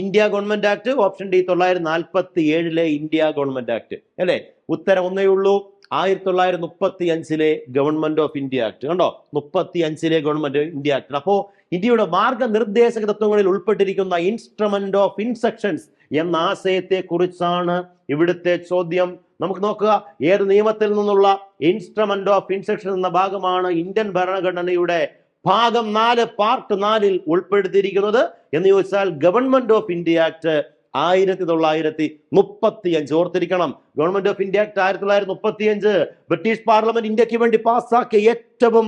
India government act. Option D 1947 India government act. അല്ലെ, ഉത്തരം ഒന്നേ ഉള്ളൂ, 1935 ഗവൺമെന്റ് ഓഫ് ഇന്ത്യ ആക്ട്. കണ്ടോ, 35 ഗവൺമെന്റ് ഇന്ത്യ ആക്ട്. അപ്പോ ഇന്ത്യയുടെ മാർഗനിർദ്ദേശക തത്വങ്ങളിൽ ഉൾപ്പെട്ടിരിക്കുന്ന ഇൻസ്ട്രുമെന്റ് ഓഫ് ഇൻസ്ട്രക്ഷൻസ് എന്ന ആശയത്തെ കുറിച്ചാണ് ഇവിടുത്തെ ചോദ്യം. നമുക്ക് നോക്കുക, ഏത് നിയമത്തിൽ നിന്നുള്ള ഇൻസ്ട്രുമെന്റ് ഓഫ് ഇൻസ്ട്രക്ഷൻ എന്ന ഭാഗമാണ് ഇന്ത്യൻ ഭരണഘടനയുടെ ഭാഗം 4 പാർട്ട് 4 ഉൾപ്പെടുത്തിയിരിക്കുന്നത് എന്ന് ചോദിച്ചാൽ ഗവൺമെന്റ് ഓഫ് ഇന്ത്യ ആക്ട് 1935. ഓർത്തിരിക്കണം, government of India act 1935 British parliament ഇന്ത്യക്ക് വേണ്ടി പാസ്സാക്കിയ ഏറ്റവും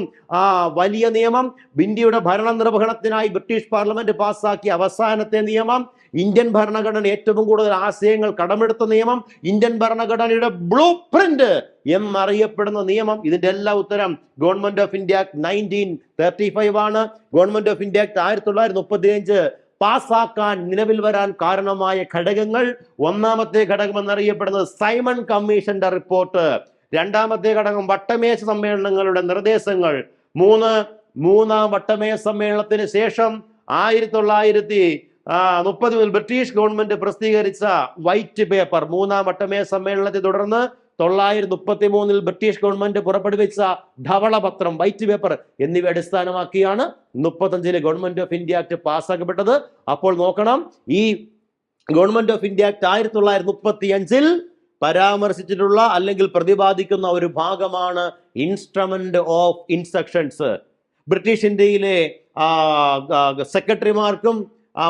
വലിയ നിയമം. ഇന്ത്യയുടെ ഭരണ നിർവഹണത്തിനായി ബ്രിട്ടീഷ് പാർലമെന്റ് പാസ്സാക്കിയ അവസാനത്തെ നിയമം. ഇന്ത്യൻ ഭരണഘടന ഏറ്റവും കൂടുതൽ ആശയങ്ങൾ കടമെടുത്ത നിയമം. ഇന്ത്യൻ ഭരണഘടനയുടെ ബ്ലൂ പ്രിന്റ് എന്നറിയപ്പെടുന്ന നിയമം. ഇതിന്റെ എല്ലാ ഉത്തരം ഗവൺമെന്റ് ഓഫ് ഇന്ത്യ ആക്ട് 1935 ആണ്. ഗവൺമെന്റ് ഓഫ് ഇന്ത്യ ആക്ട് 1935 പാസ്സാക്കാൻ, നിലവിൽ വരാൻ കാരണമായ ഘടകങ്ങൾ: ഒന്നാമത്തെ ഘടകം എന്നറിയപ്പെടുന്നത് സൈമൺ കമ്മീഷന്റെ റിപ്പോർട്ട്. രണ്ടാമത്തെ ഘടകം വട്ടമേശ സമ്മേളനങ്ങളുടെ നിർദ്ദേശങ്ങൾ. മൂന്നാം വട്ടമേശ സമ്മേളനത്തിന് ശേഷം 1930 ബ്രിട്ടീഷ് ഗവൺമെന്റ് പ്രസിദ്ധീകരിച്ച വൈറ്റ് പേപ്പർ. മൂന്നാം വട്ടമേശ സമ്മേളനത്തെ തുടർന്ന് 1933 ബ്രിട്ടീഷ് ഗവൺമെന്റ് പുറപ്പെടുവിച്ച ധവളപത്രം, വൈറ്റ് പേപ്പർ എന്നിവ അടിസ്ഥാനമാക്കിയാണ് 35 ഗവൺമെന്റ് ഓഫ് ഇന്ത്യ ആക്ട് പാസ്സാക്കപ്പെട്ടത്. അപ്പോൾ നോക്കണം, ഈ ഗവൺമെന്റ് ഓഫ് ഇന്ത്യ ആക്ട് 1935 പരാമർശിച്ചിട്ടുള്ള അല്ലെങ്കിൽ പ്രതിപാദിക്കുന്ന ഒരു ഭാഗമാണ് ഇൻസ്ട്രുമെന്റ് ഓഫ് ഇൻസ്ട്രക്ഷൻസ്. ബ്രിട്ടീഷ് ഇന്ത്യയിലെ സെക്രട്ടറിമാർക്കും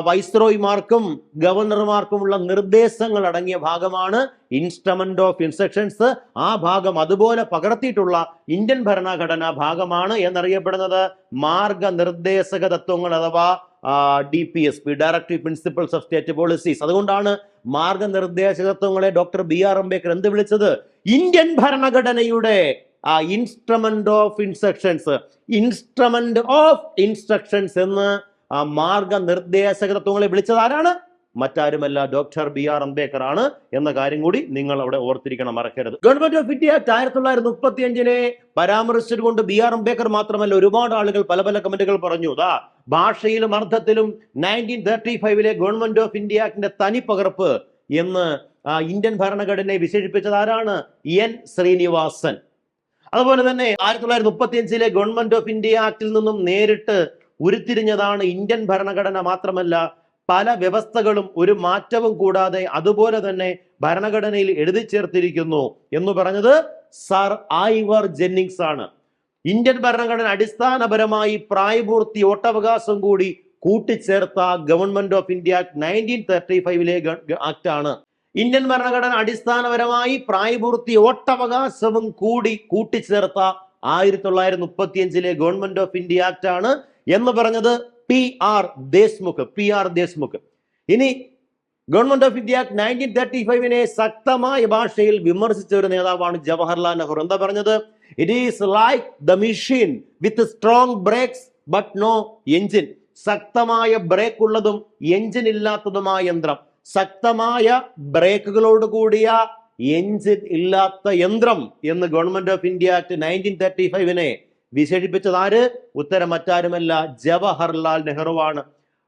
വൈസ്രോയിമാർക്കും ഗവർണർമാർക്കുമുള്ള നിർദ്ദേശങ്ങൾ അടങ്ങിയ ഭാഗമാണ് ഇൻസ്ട്രുമെന്റ് ഓഫ് ഇൻസ്ട്രക്ഷൻസ്. ആ ഭാഗം അതുപോലെ പകർത്തിയിട്ടുള്ള ഇന്ത്യൻ ഭരണഘടനാ ഭാഗമാണ് എന്നറിയപ്പെടുന്നത് മാർഗനിർദ്ദേശക തത്വങ്ങൾ അഥവാ DPSP, directive principles of state policies. അതുകൊണ്ടാണ് മാർഗനിർദ്ദേശക തത്വങ്ങളെ ഡോക്ടർ BR അംബേദ്കർ എന്ത് വിളിച്ചത്? ഇന്ത്യൻ ഭരണഘടനയുടെ instrument of instructions. Instrument of instructions എന്ന് മാർഗനിർദ്ദേശക തത്വങ്ങളെ വിളിച്ചത് ആരാണ്? മറ്റാരുമല്ല, ഡോക്ടർ BR അംബേദ്കർ ആണ് എന്ന കാര്യം കൂടി നിങ്ങൾ അവിടെ ഓർത്തിരിക്കണം, മറക്കരുത്. Government of India act 1935 പരാമർശിച്ചുകൊണ്ട് BR Ambedkar മാത്രമല്ല, ഒരുപാട് ആളുകൾ പല കമന്റുകൾ പറഞ്ഞു. ഭാഷയിലും അർത്ഥത്തിലും 1935 ഗവൺമെന്റ് ഓഫ് ഇന്ത്യ ആക്ടിന്റെ തനിപ്പകർപ്പ് എന്ന് ഇന്ത്യൻ ഭരണഘടനയെ വിശേഷിപ്പിച്ചത് ആരാണ്? N. ശ്രീനിവാസൻ. അതുപോലെ തന്നെ 1935 ഗവൺമെന്റ് ഓഫ് ഇന്ത്യ ആക്ടിൽ നിന്നും നേരിട്ട് ഉരുത്തിരിഞ്ഞതാണ് ഇന്ത്യൻ ഭരണഘടന. മാത്രമല്ല, പല വ്യവസ്ഥകളും ഒരു മാറ്റവും കൂടാതെ അതുപോലെ തന്നെ ഭരണഘടനയിൽ എഴുതി ചേർത്തിരിക്കുന്നു എന്ന് പറഞ്ഞത് സർ ഐവർ ജെന്നിങ്സ് ആണ്. ഇന്ത്യൻ ഭരണഘടന അടിസ്ഥാനപരമായി പ്രായപൂർത്തി വോട്ടവകാശം കൂടി കൂട്ടിച്ചേർത്ത government of India act 1935 act ആണ്. ഇന്ത്യൻ ഭരണഘടന അടിസ്ഥാനപരമായി പ്രായപൂർത്തി വോട്ടവകാശവും കൂടി കൂട്ടിച്ചേർത്ത 1935 ഗവൺമെന്റ് ഓഫ് ഇന്ത്യ ആക്ട് ആണ് എന്ന് പറഞ്ഞത് PR ദേശ്മുഖ്. ഇനി ഗവൺമെന്റ് ഓഫ് ഇന്ത്യ ആക്ട് 1935 ശക്തമായ ഭാഷയിൽ വിമർശിച്ച ഒരു നേതാവാണ് ജവഹർലാൽ നെഹ്റു. എന്താ പറഞ്ഞത്? It is like the machine with strong brakes but no engine. ശക്തമായ ബ്രേക്ക് ഉള്ളതും എഞ്ചിൻ ഇല്ലാത്തതുമായ യന്ത്രം. ശക്തമായ ബ്രേക്കുകളോട് കൂടിയ എഞ്ചിൻ ഇല്ലാത്ത യന്ത്രം എന്ന് ഗവൺമെന്റ് ഓഫ് ഇന്ത്യ ആക്ട് 1935 വിശേഷിപ്പിച്ചത് ആര്? ഉത്തരം മറ്റാരുമല്ല, ജവഹർലാൽ നെഹ്റുവാണ്.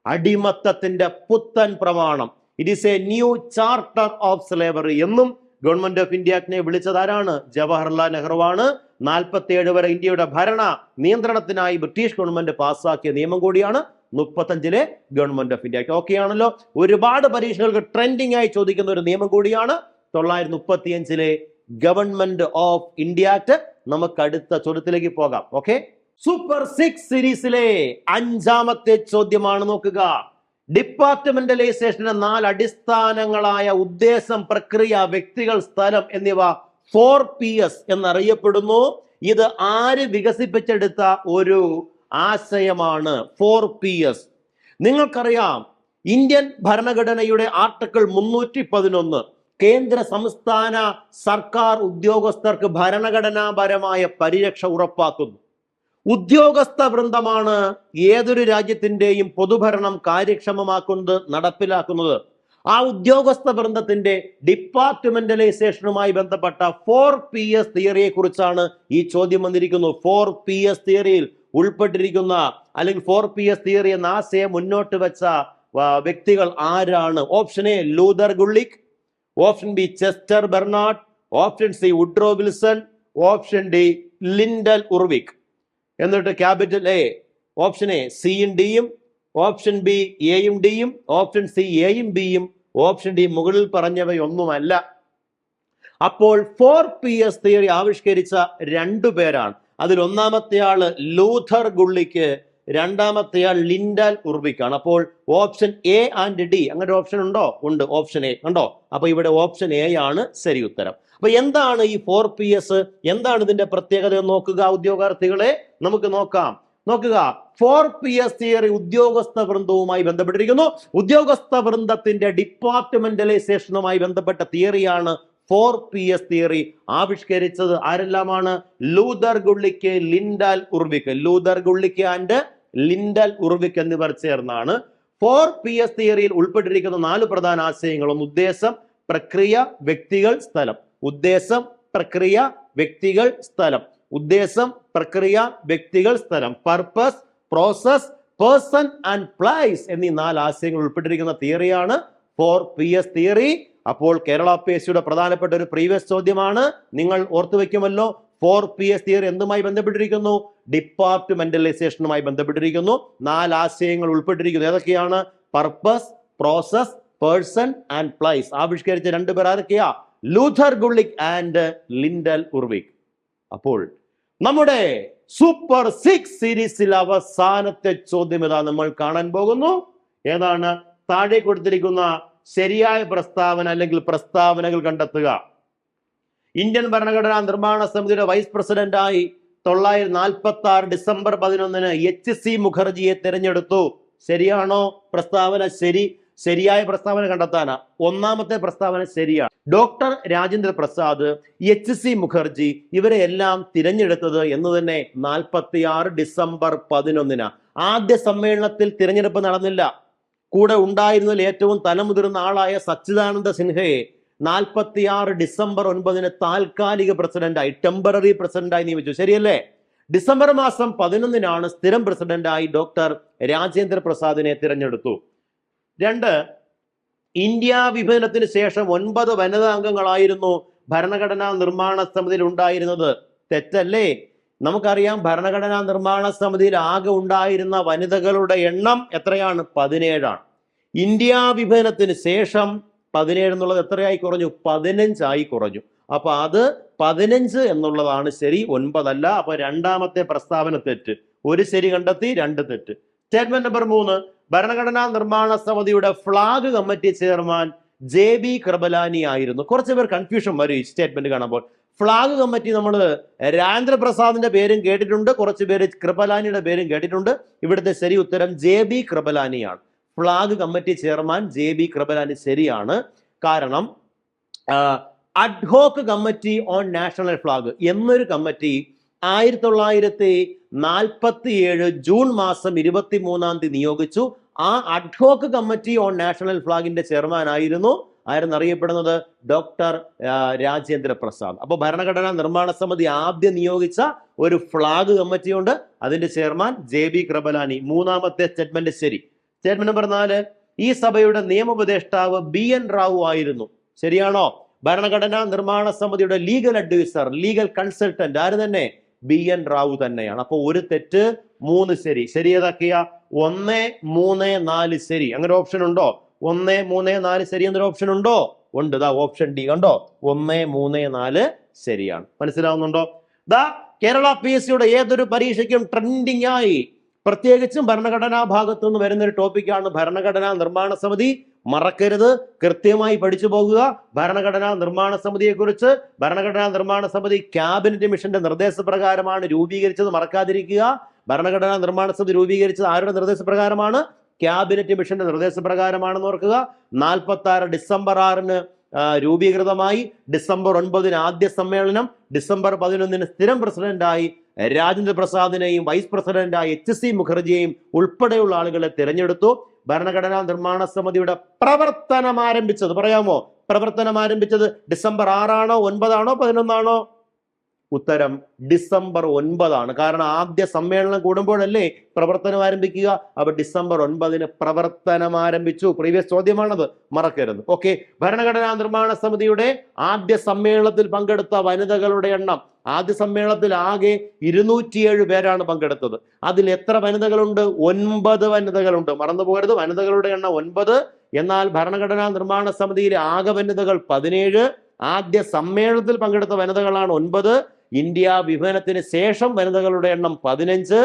അടിമത്തത്തിന്റെ പുത്തൻ പ്രമാണം, it is A new charter of slavery എന്നും ഗവൺമെന്റ് ഓഫ് ഇന്ത്യ ആക്ടിനെ വിളിച്ചത് ആരാണ്? ജവഹർലാൽ നെഹ്റുവാണ്. 47 വരെ ഇന്ത്യയുടെ ഭരണ നിയന്ത്രണത്തിനായി ബ്രിട്ടീഷ് ഗവൺമെന്റ് പാസ്സാക്കിയ നിയമം കൂടിയാണ് 35 government of India act. Okay ആണല്ലോ. ഒരുപാട് പരീക്ഷകൾക്ക് ട്രെൻഡിങ് ആയി ചോദിക്കുന്ന ഒരു നിയമം കൂടിയാണ് 1935 ഗവൺമെന്റ് ഓഫ് ഇന്ത്യ ആക്ട്. നമുക്ക് അടുത്ത ചോദ്യത്തിലേക്ക് പോകാം. ഓക്കെ, സൂപ്പർ 6 സീരീസിലെ 5ാമത്തെ ചോദ്യമാണ്. നോക്കുക, ഡിപ്പാർട്ട്മെന്റലൈസേഷന്റെ 4 അടിസ്ഥാനങ്ങളായ ഉദ്ദേശം, പ്രക്രിയ, വ്യക്തികൾ, സ്ഥലം എന്നിവ 4PS എന്നറിയപ്പെടുന്നു. ഇത് ആര് വികസിപ്പിച്ചെടുത്ത ഒരു ആശയമാണ്? 4PS. നിങ്ങൾക്കറിയാം, ഇന്ത്യൻ ഭരണഘടനയുടെ ആർട്ടിക്കിൾ 311 കേന്ദ്ര സംസ്ഥാന സർക്കാർ ഉദ്യോഗസ്ഥർക്ക് ഭരണഘടനാപരമായ പരിരക്ഷ ഉറപ്പാക്കുന്നു. ഉദ്യോഗസ്ഥ വൃന്ദമാണ് ഏതൊരു രാജ്യത്തിന്റെയും പൊതുഭരണം കാര്യക്ഷമമാക്കുന്നത്, നടപ്പിലാക്കുന്നത്. ആ ഉദ്യോഗസ്ഥ വൃന്ദത്തിന്റെ ഡിപ്പാർട്ട്മെന്റലൈസേഷനുമായി ബന്ധപ്പെട്ട 4PS തിയറിയെ കുറിച്ചാണ് ഈ ചോദ്യം വന്നിരിക്കുന്നു. 4PS തിയറിയിൽ ഉൾപ്പെട്ടിരിക്കുന്ന അല്ലെങ്കിൽ 4PS തിയറി എന്ന ആശയം മുന്നോട്ട് വെച്ച വ്യക്തികൾ ആരാണ്? Option A Luther Gulick, option B Chester Barnard, option C Woodrow Wilson, option D Lyndall Urwick. എന്നിട്ട് ക്യാപിറ്റൽ എ, ഓപ്ഷൻ എ സിയും ഡിയും, ഓപ്ഷൻ ബി എയും ഡിയും, ഓപ്ഷൻ സി എയും ബിയും, ഓപ്ഷൻ ഡി മുകളിൽ പറഞ്ഞവയൊന്നുമല്ല. അപ്പോൾ 4PS തിയറി ആവിഷ്കരിച്ച 2 പേരാണ്. അതിൽ ഒന്നാമത്തെ ആള് ലൂഥർ ഗുള്ളിക്ക്, രണ്ടാമത്തെയാൾ ലിൻഡാൽ ഉർവിക്കാണ്. അപ്പോൾ ഓപ്ഷൻ എ ആൻഡ് ഡി, അങ്ങനെ ഒരു ഓപ്ഷൻ ഉണ്ടോ? ഉണ്ട്, ഓപ്ഷൻ എ കണ്ടോ. അപ്പൊ ഇവിടെ ഓപ്ഷൻ എ ആണ് ശരി ഉത്തരം. അപ്പൊ എന്താണ് ഈ 4PS, എന്താണ് ഇതിന്റെ പ്രത്യേകത എന്ന് നോക്കുക ഉദ്യോഗാർത്ഥികളെ. നമുക്ക് നോക്കാം. നോക്കുക, 4PS തിയറി ഉദ്യോഗസ്ഥ വൃന്ദവുമായി ബന്ധപ്പെട്ടിരിക്കുന്നു. ഉദ്യോഗസ്ഥ വൃന്ദത്തിന്റെ ഡിപ്പാർട്ട്മെന്റലൈസേഷനുമായി ബന്ധപ്പെട്ട തിയറിയാണ് 4PS തിയറി. ആവിഷ്കരിച്ചത് ആരെല്ലാമാണ്? Luther Gulick, Lyndall Urwick. Luther Gulick and Lyndall Urwick എന്നിവർ ചേർന്നാണ് 4PS തിയറിയിൽ ഉൾപ്പെട്ടിരിക്കുന്ന 4 പ്രധാന ആശയങ്ങളും ഉദ്ദേശം, പ്രക്രിയ, വ്യക്തികൾ, സ്ഥലം. ഉദ്ദേശം, പ്രക്രിയ, വ്യക്തികൾ, സ്ഥലം. ഉദ്ദേശം, പ്രക്രിയ, വ്യക്തികൾ, സ്ഥലം. Purpose, process, person and place എന്നീ 4 ആശയങ്ങൾ ഉൾപ്പെട്ടിരിക്കുന്ന തിയറിയാണ് 4PS തിയറി. അപ്പോൾ കേരള PSCയുടെ പ്രധാനപ്പെട്ട ഒരു പ്രീവിയസ് ചോദ്യമാണ്, നിങ്ങൾ ഓർത്തു വെക്കുമല്ലോ. 4PS തിയറി എന്തുമായി ബന്ധപ്പെട്ടിരിക്കുന്നു? ഡിപ്പാർട്ട്മെന്റലൈസേഷനുമായി ബന്ധപ്പെട്ടിരിക്കുന്നു. 4 ആശയങ്ങൾ ഉൾപ്പെട്ടിരിക്കുന്നു. ഏതൊക്കെയാണ്? Purpose, process, person and place. ആവിഷ്കരിച്ച 2 പേർ ആരൊക്കെയാ? Luther Gulick and Lyndall Urwick. അപ്പോൾ നമ്മുടെ സൂപ്പർ 6 സീരീസിൽ അവസാനത്തെ ചോദ്യം ഇതാ നമ്മൾ കാണാൻ പോകുന്നു. ഏതാണ്? താഴെ കൊടുത്തിരിക്കുന്ന ശരിയായ പ്രസ്താവന അല്ലെങ്കിൽ പ്രസ്താവനകൾ കണ്ടെത്തുക. ഇന്ത്യൻ ഭരണഘടനാ നിർമ്മാണ സമിതിയുടെ വൈസ് പ്രസിഡന്റായി 1946 ഡിസംബർ 11 HC മുഖർജിയെ തിരഞ്ഞെടുത്തു. ശരിയാണോ പ്രസ്താവന? ശരി. ശരിയായ പ്രസ്താവന കണ്ടെത്താനാ. ഒന്നാമത്തെ പ്രസ്താവന ശരിയാണ്. ഡോക്ടർ രാജേന്ദ്ര പ്രസാദ്, HC മുഖർജി ഇവരെ എല്ലാം തിരഞ്ഞെടുത്തത് എന്ന് തന്നെ 46 ഡിസംബർ 11. ആദ്യ സമ്മേളനത്തിൽ തിരഞ്ഞെടുപ്പ് നടന്നില്ല. കൂടെ ഉണ്ടായിരുന്നതിൽ ഏറ്റവും തലമുതിർന്ന ആളായ സച്ചിദാനന്ദ സിൻഹയെ 46 ഡിസംബർ 9 താൽക്കാലിക പ്രസിഡന്റായി, ടെമ്പററി പ്രസിഡന്റായി നിയമിച്ചു. ശരിയല്ലേ? ഡിസംബർ മാസം 11 സ്ഥിരം പ്രസിഡന്റായി ഡോക്ടർ രാജേന്ദ്ര പ്രസാദിനെ തിരഞ്ഞെടുത്തു. 2, ഇന്ത്യ വിഭജനത്തിന് ശേഷം 9 വനിതാ അംഗങ്ങളായിരുന്നു ഭരണഘടനാ നിർമ്മാണ സമിതിയിൽ ഉണ്ടായിരുന്നത്. തെറ്റല്ലേ? നമുക്കറിയാം, ഭരണഘടനാ നിർമ്മാണ സമിതിയിൽ ആകെ ഉണ്ടായിരുന്ന വനിതകളുടെ എണ്ണം എത്രയാണ്? 17 ആണ്. ഇന്ത്യ വിഭജനത്തിന് ശേഷം 17 എന്നുള്ളത് എത്രയായി കുറഞ്ഞു? 15 ആയി കുറഞ്ഞു. അപ്പൊ അത് 15 എന്നുള്ളതാണ് ശരി, 9 അല്ല. അപ്പൊ രണ്ടാമത്തെ പ്രസ്താവന തെറ്റ്. 1 ശരി കണ്ടെത്തി, 2 തെറ്റ്. സ്റ്റേറ്റ്മെന്റ് നമ്പർ 3, ഭരണഘടനാ നിർമ്മാണ സമിതിയുടെ flag committee chairman JB Kripalani ആയിരുന്നു. കുറച്ച് പേർ കൺഫ്യൂഷൻ വരും ഈ സ്റ്റേറ്റ്മെന്റ് കാണുമ്പോൾ. ഫ്ലാഗ് കമ്മിറ്റി നമ്മൾ രാജേന്ദ്ര പ്രസാദിന്റെ പേരും കേട്ടിട്ടുണ്ട്, കുറച്ച് പേര് കൃപലാനിയുടെ പേരും കേട്ടിട്ടുണ്ട്. ഇവിടുത്തെ ശരി ഉത്തരം JB കൃപലാനിയാണ്. Flag committee chairman JB Kripalani ശരിയാണ്. കാരണം ad hoc committee on national flag എന്നൊരു കമ്മിറ്റി 1947 ജൂൺ മാസം 23 നിയോഗിച്ചു. ആ അഡ്ഹോക്ക് കമ്മിറ്റി ഓൺ നാഷണൽ ഫ്ലാഗിന്റെ ചെയർമാൻ ആയിരുന്നു അറിയപ്പെടുന്നത് ഡോക്ടർ രാജേന്ദ്ര പ്രസാദ്. അപ്പോൾ ഭരണഘടനാ നിർമ്മാണ സമിതി ആദ്യം നിയോഗിച്ച ഒരു ഫ്ലാഗ് കമ്മിറ്റിയുണ്ട്, അതിന്റെ ചെയർമാൻ JB കൃപലാനി. മൂന്നാമത്തെ സ്റ്റേറ്റ്മെന്റ് ശരി. സ്റ്റേറ്റ്മെന്റ് നമ്പർ 4, ഈ സഭയുടെ നിയമോപദേഷ്ടാവ് BN റാവു ആയിരുന്നു. ശരിയാണോ? ഭരണഘടനാ നിർമ്മാണ സമിതിയുടെ ലീഗൽ അഡ്വൈസർ, ലീഗൽ കൺസൾട്ടന്റ് ആര് തന്നെ? BN റാവു തന്നെയാണ്. അപ്പോൾ 1 തെറ്റ്, 3 ശരി. ശരി ഏതൊക്കെയാ? 1, 3, 4 ശരി. അങ്ങനെ ഓപ്ഷൻ ഉണ്ടോ? 1, 3, 4 ശരി എന്നൊരു ഓപ്ഷൻ ഉണ്ടോ? ഉണ്ട്. ദാ ഓപ്ഷൻ ഡി കണ്ടോ, 1, 3, 4 ശരിയാണ്. മനസ്സിലാവുന്നുണ്ടോ? ദാ കേരള PSCയുടെ ഏതൊരു പരീക്ഷയ്ക്കും ട്രെൻഡിങ് ആയി, പ്രത്യേകിച്ചും ഭരണഘടനാ ഭാഗത്തു നിന്ന് വരുന്ന ഒരു ടോപ്പിക്കാണ് ഭരണഘടനാ നിർമ്മാണ സമിതി. മറക്കരുത്, കൃത്യമായി പഠിച്ചു പോകുക. ഭരണഘടനാ നിർമ്മാണ സമിതിയെ കുറിച്ച്, ഭരണഘടനാ നിർമ്മാണ സമിതി ക്യാബിനറ്റ് മിഷന്റെ നിർദ്ദേശപ്രകാരമാണ് രൂപീകരിച്ചത്, മറക്കാതിരിക്കുക. ഭരണഘടനാ നിർമ്മാണ സമിതി രൂപീകരിച്ചത് ആരുടെ നിർദ്ദേശപ്രകാരമാണ്? ക്യാബിനറ്റ് മിഷന്റെ നിർദ്ദേശപ്രകാരമാണെന്ന് ഓർക്കുക. 46 ഡിസംബർ 6 രൂപീകൃതമായി. ഡിസംബർ 9 ആദ്യ സമ്മേളനം. ഡിസംബർ 11 സ്ഥിരം പ്രസിഡന്റായി രാജേന്ദ്ര പ്രസാദിനെയും വൈസ് പ്രസിഡന്റായി HC മുഖർജിയെയും ഉൾപ്പെടെയുള്ള ആളുകളെ തിരഞ്ഞെടുത്തു. ഭരണഘടനാ നിർമ്മാണ സമിതിയുടെ പ്രവർത്തനം ആരംഭിച്ചത് പറയാമോ? പ്രവർത്തനം ആരംഭിച്ചത് ഡിസംബർ 6 9 11 ഉത്തരം ഡിസംബർ 9 കാരണം ആദ്യ സമ്മേളനം കൂടുമ്പോഴല്ലേ പ്രവർത്തനം ആരംഭിക്കുക. അപ്പൊ ഡിസംബർ 9 പ്രവർത്തനം ആരംഭിച്ചു. പ്രീവിയസ് ചോദ്യമാണത്, മറക്കരുത്. ഓക്കെ. ഭരണഘടനാ നിർമ്മാണ സമിതിയുടെ ആദ്യ സമ്മേളനത്തിൽ പങ്കെടുത്ത വനിതകളുടെ എണ്ണം, ആദ്യ സമ്മേളനത്തിൽ ആകെ 207 പേരാണ് പങ്കെടുത്തത്. അതിൽ എത്ര വനിതകളുണ്ട്? 9 വനിതകളുണ്ട്. മറന്നു പോകരുത്, വനിതകളുടെ എണ്ണം 9. എന്നാൽ ഭരണഘടനാ നിർമ്മാണ സമിതിയിലെ ആകെ വനിതകൾ 17. ആദ്യ സമ്മേളനത്തിൽ പങ്കെടുത്ത വനിതകളാണ് 9. ഇന്ത്യ വിഭജനത്തിന് ശേഷം വനിതകളുടെ എണ്ണം 15.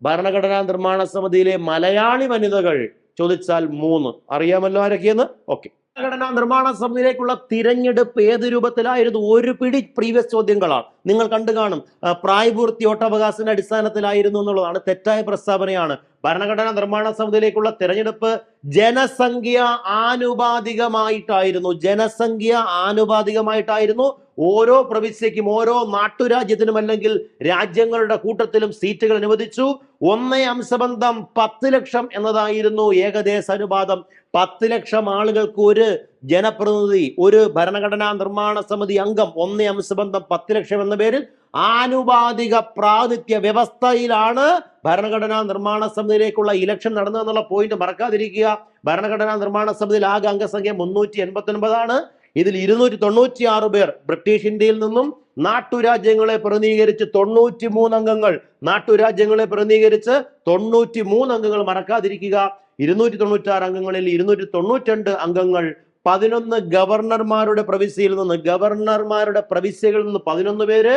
ഭരണഘടനാ നിർമ്മാണ സമിതിയിലെ മലയാളി വനിതകൾ? ചോദിച്ചാൽ 3. അറിയാമല്ലോ ആരൊക്കെയെന്ന്? ഓക്കെ. ഭരണഘടനാ നിർമ്മാണ സമിതിയിലേക്കുള്ള തിരഞ്ഞെടുപ്പ് ഏത് രൂപത്തിലായിരുന്നു? ഒരു പിടി പ്രീവിയസ് ചോദ്യങ്ങളാണ് നിങ്ങൾ കണ്ടു കാണും. പ്രായപൂർത്തി വോട്ടവകാശത്തിന്റെ അടിസ്ഥാനത്തിലായിരുന്നു എന്നുള്ളതാണ് തെറ്റായ പ്രസ്താവനയാണ്. ഭരണഘടനാ നിർമ്മാണ സമിതിയിലേക്കുള്ള തിരഞ്ഞെടുപ്പ് ജനസംഖ്യ ആനുപാതികമായിട്ടായിരുന്നു. ജനസംഖ്യ ആനുപാതികമായിട്ടായിരുന്നു. ഓരോ പ്രവിശ്യയ്ക്കും ഓരോ നാട്ടുരാജ്യത്തിനും അല്ലെങ്കിൽ രാജ്യങ്ങളുടെ കൂട്ടത്തിലും സീറ്റുകൾ അനുവദിച്ചു. 1:10 ലക്ഷം എന്നതായിരുന്നു ഏകദേശ അനുപാതം. 10 ലക്ഷം ആളുകൾക്ക് ഒരു ജനപ്രതിനിധി, ഒരു ഭരണഘടനാ നിർമ്മാണ സമിതി അംഗം. 1:10 ലക്ഷം എന്ന പേരിൽ ആനുപാതിക പ്രാതിനിധ്യ വ്യവസ്ഥയിലാണ് ഭരണഘടനാ നിർമ്മാണ സമിതിയിലേക്കുള്ള ഇലക്ഷൻ നടന്നതെന്നുള്ള പോയിന്റ് മറക്കാതിരിക്കുക. ഭരണഘടനാ നിർമ്മാണ സമിതിയിൽ ആകെ അംഗസംഖ്യ 389 ഇതിൽ 296 പേർ ബ്രിട്ടീഷ് ഇന്ത്യയിൽ നിന്നും, നാട്ടുരാജ്യങ്ങളെ പ്രതിനിധീകരിച്ച് 93 അംഗങ്ങൾ, നാട്ടുരാജ്യങ്ങളെ പ്രതിനിധീകരിച്ച് 93 അംഗങ്ങൾ മറക്കാതിരിക്കുക. 296 അംഗങ്ങളിൽ 292 അംഗങ്ങൾ 11 ഗവർണർമാരുടെ പ്രവിശ്യയിൽ നിന്ന്, ഗവർണർമാരുടെ പ്രവിശ്യകളിൽ നിന്ന് 11 പേര്,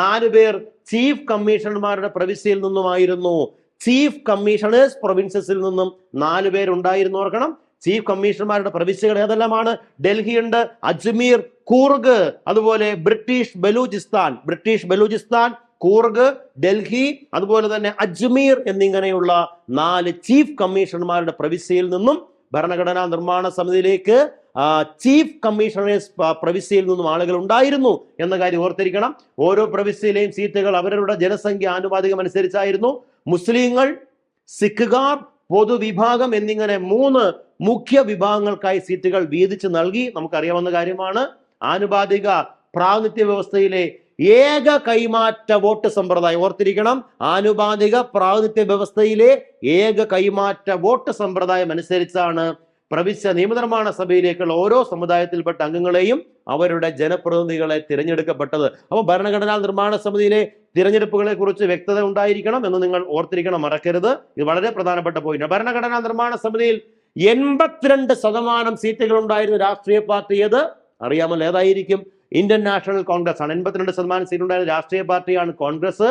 4 പേർ ചീഫ് കമ്മീഷണർമാരുടെ പ്രവിശ്യയിൽ നിന്നുമായിരുന്നു. ചീഫ് കമ്മീഷണേഴ്സ് പ്രൊവിൻസസിൽ നിന്നും 4 പേരുണ്ടായിരുന്നു. ഓർക്കണം, ചീഫ് കമ്മീഷണർമാരുടെ പ്രവിശ്യകൾ ഏതെല്ലാമാണ്? ഡൽഹി ഉണ്ട്, അജ്മീർ, കൂർഗ്, അതുപോലെ ബ്രിട്ടീഷ് ബലൂചിസ്ഥാൻ, കൂർഗ്, ഡൽഹി, അതുപോലെ തന്നെ അജ്മീർ എന്നിങ്ങനെയുള്ള 4 ചീഫ് കമ്മീഷണർമാരുടെ പ്രവിശ്യയിൽ നിന്നും ഭരണഘടനാ നിർമ്മാണ സമിതിയിലേക്ക് ചീഫ് കമ്മീഷണേഴ്സ് പ്രവിശ്യയിൽ നിന്നും ആളുകൾ ഉണ്ടായിരുന്നു എന്ന കാര്യം ഓർത്തിരിക്കണം. ഓരോ പ്രവിശ്യയിലെയും സീറ്റുകൾ അവരുടെ ജനസംഖ്യ ആനുപാതികം അനുസരിച്ചായിരുന്നു. മുസ്ലിങ്ങൾ, സിഖുകാർ, പൊതുവിഭാഗം എന്നിങ്ങനെ 3 മുഖ്യ വിഭാഗങ്ങൾക്കായി സീറ്റുകൾ വീതിച്ച് നൽകി. നമുക്കറിയാവുന്ന കാര്യമാണ്. ആനുപാതിക പ്രാതിനിധ്യ വ്യവസ്ഥയിലെ ഏക കൈമാറ്റ വോട്ട് സമ്പ്രദായം ഓർത്തിരിക്കണം. ആനുപാതിക പ്രാതിനിധ്യ വ്യവസ്ഥയിലെ ഏക കൈമാറ്റ വോട്ട് സമ്പ്രദായം അനുസരിച്ചാണ് പ്രവിശ്യ നിയമനിർമ്മാണ സഭയിലേക്കുള്ള ഓരോ സമുദായത്തിൽപ്പെട്ട അംഗങ്ങളെയും അവരുടെ ജനപ്രതിനിധികളെ തിരഞ്ഞെടുക്കപ്പെട്ടത്. അപ്പോൾ ഭരണഘടനാ നിർമ്മാണ സമിതിയിലെ തിരഞ്ഞെടുപ്പുകളെ കുറിച്ച് വ്യക്തത ഉണ്ടായിരിക്കണം എന്ന് നിങ്ങൾ ഓർത്തിരിക്കണം, മറക്കരുത്. ഇത് വളരെ പ്രധാനപ്പെട്ട പോയിന്റ്. ഭരണഘടനാ നിർമ്മാണ സമിതിയിൽ 82% സീറ്റുകൾ ഉണ്ടായിരുന്ന രാഷ്ട്രീയ പാർട്ടി ഏത്? അറിയാമല്ലോ, ഏതായിരിക്കും? ഇന്ത്യൻ നാഷണൽ കോൺഗ്രസ് ആണ്. 82% സീറ്റ് ഉണ്ടായിരുന്ന രാഷ്ട്രീയ പാർട്ടിയാണ് കോൺഗ്രസ്.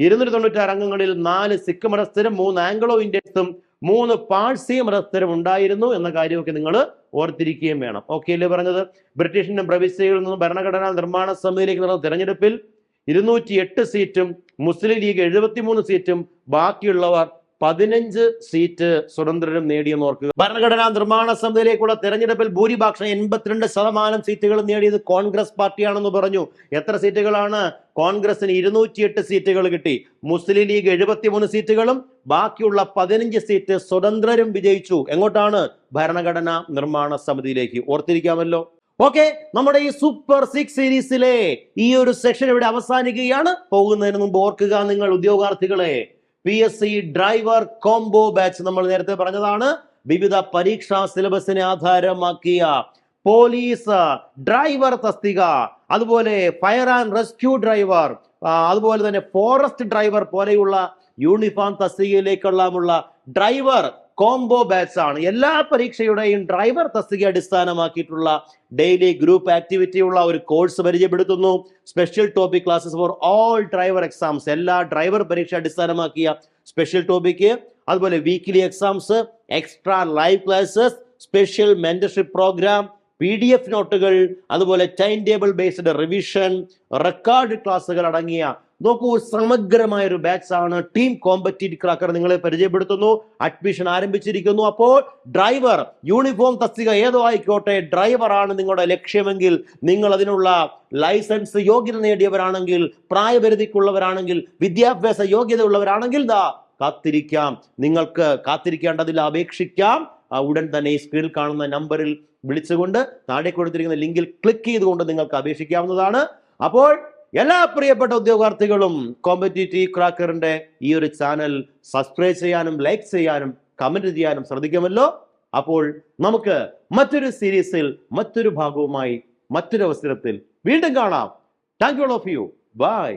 296 അംഗങ്ങളിൽ 4 സിഖ് മതസ്ഥരും, 3 ആംഗ്ലോ ഇന്ത്യൻസും, 3 പാഴ്സി മതസ്ഥരും ഉണ്ടായിരുന്നു എന്ന കാര്യമൊക്കെ നിങ്ങൾ ഓർത്തിരിക്കുകയും വേണം. ഓക്കെ അല്ലേ പറഞ്ഞത്? ബ്രിട്ടീഷിന്റെ പ്രവിശ്യകളിൽ നിന്നും ഭരണഘടനാ നിർമ്മാണ സമിതിയിലേക്ക് നടന്ന തെരഞ്ഞെടുപ്പിൽ 208 സീറ്റും മുസ്ലിം ലീഗ് 73 സീറ്റും ബാക്കിയുള്ളവർ 15 സീറ്റ് സ്വതന്ത്രരും നേടിയെന്ന് ഓർക്കുക. ഭരണഘടനാ നിർമ്മാണ സമിതിയിലേക്കുള്ള തെരഞ്ഞെടുപ്പിൽ ഭൂരിപക്ഷം 82% സീറ്റുകൾ നേടിയത് കോൺഗ്രസ് പാർട്ടിയാണെന്ന് പറഞ്ഞു. എത്ര സീറ്റുകളാണ്? കോൺഗ്രസിന് 208 സീറ്റുകൾ കിട്ടി. മുസ്ലിം ലീഗ് 73 സീറ്റുകളും ബാക്കിയുള്ള 15 സീറ്റ് സ്വതന്ത്രരും വിജയിച്ചു. എങ്ങോട്ടാണ്? ഭരണഘടനാ നിർമ്മാണ സമിതിയിലേക്ക്. ഓർത്തിരിക്കാമല്ലോ. ഓക്കെ, നമ്മുടെ ഈ സൂപ്പർ 6 സീരീസിലെ ഈ ഒരു സെക്ഷൻ ഇവിടെ അവസാനിക്കുകയാണ്. പോകുന്നതിന് മുമ്പ് ഓർക്കുക, നിങ്ങൾ ഉദ്യോഗാർത്ഥികളെ, PSC ഡ്രൈവർ കോംബോ ബാച്ച് നമ്മൾ നേരത്തെ പറഞ്ഞതാണ്. വിവിധ പരീക്ഷാ സിലബസിനെ ആധാരമാക്കിയ പോലീസ് ഡ്രൈവർ തസ്തിക, അതുപോലെ ഫയർ ആൻഡ് റെസ്ക്യൂ ഡ്രൈവർ, അതുപോലെ തന്നെ ഫോറസ്റ്റ് ഡ്രൈവർ പോലെയുള്ള യൂണിഫോം തസ്തികയിലേക്കുള്ള ഡ്രൈവർ കോംബോ ബാച്ച് ആണ്. എല്ലാ പരീക്ഷയുടെയും ഡ്രൈവർ തസ്തിക അടിസ്ഥാനമാക്കിയിട്ടുള്ള ഡെയിലി ഗ്രൂപ്പ് ആക്ടിവിറ്റി ഉള്ള ഒരു കോഴ്സ് പരിചയപ്പെടുത്തുന്നു. Special topic classes for all driver exams, എല്ലാ ഡ്രൈവർ പരീക്ഷ അടിസ്ഥാനമാക്കിയ സ്പെഷ്യൽ ടോപ്പിക്, അതുപോലെ weekly exams, extra live classes, special mentorship programme, PDF നോട്ടുകൾ, അതുപോലെ time table based revision, record ക്ലാസ്സുകൾ അടങ്ങിയ നോക്കൂ സമഗ്രമായ ഒരു ബാച്ച് ആണ് ടീം കോമ്പറ്റീറ്റീവ് ക്രാക്കർ നിങ്ങളെ പരിചയപ്പെടുത്തുന്നു. അഡ്മിഷൻ ആരംഭിച്ചിരിക്കുന്നു. അപ്പോൾ ഡ്രൈവർ യൂണിഫോം തസ്തിക ഏതോ ആയിക്കോട്ടെ, ഡ്രൈവർ ആണ് നിങ്ങളുടെ ലക്ഷ്യമെങ്കിൽ, നിങ്ങൾ അതിനുള്ള ലൈസൻസ് യോഗ്യത നേടിയവരാണെങ്കിൽ, പ്രായപരിധിക്കുള്ളവരാണെങ്കിൽ, വിദ്യാഭ്യാസ യോഗ്യത ഉള്ളവരാണെങ്കിൽ കാത്തിരിക്കാം. നിങ്ങൾക്ക് കാത്തിരിക്കേണ്ടതില്ല, അപേക്ഷിക്കാം. ഉടൻ തന്നെ ഈ സ്ക്രീനിൽ കാണുന്ന നമ്പറിൽ വിളിച്ചുകൊണ്ട് താഴെ കൊടുത്തിരിക്കുന്ന ലിങ്കിൽ ക്ലിക്ക് ചെയ്തുകൊണ്ട് നിങ്ങൾക്ക് അപേക്ഷിക്കാവുന്നതാണ്. അപ്പോൾ എല്ലാ പ്രിയപ്പെട്ട ഉദ്യോഗാർത്ഥികളും കോമ്പറ്റീറ്റീവ് ക്രാക്കറിന്റെ ഈ ഒരു ചാനൽ സബ്സ്ക്രൈബ് ചെയ്യാനും ലൈക്ക് ചെയ്യാനും കമന്റ് ചെയ്യാനും ശ്രദ്ധിക്കുമല്ലോ. അപ്പോൾ നമുക്ക് മറ്റൊരു സീരീസിൽ മറ്റൊരു ഭാഗവുമായി മറ്റൊരു അവസരത്തിൽ വീണ്ടും കാണാം. Thank you all of you. By.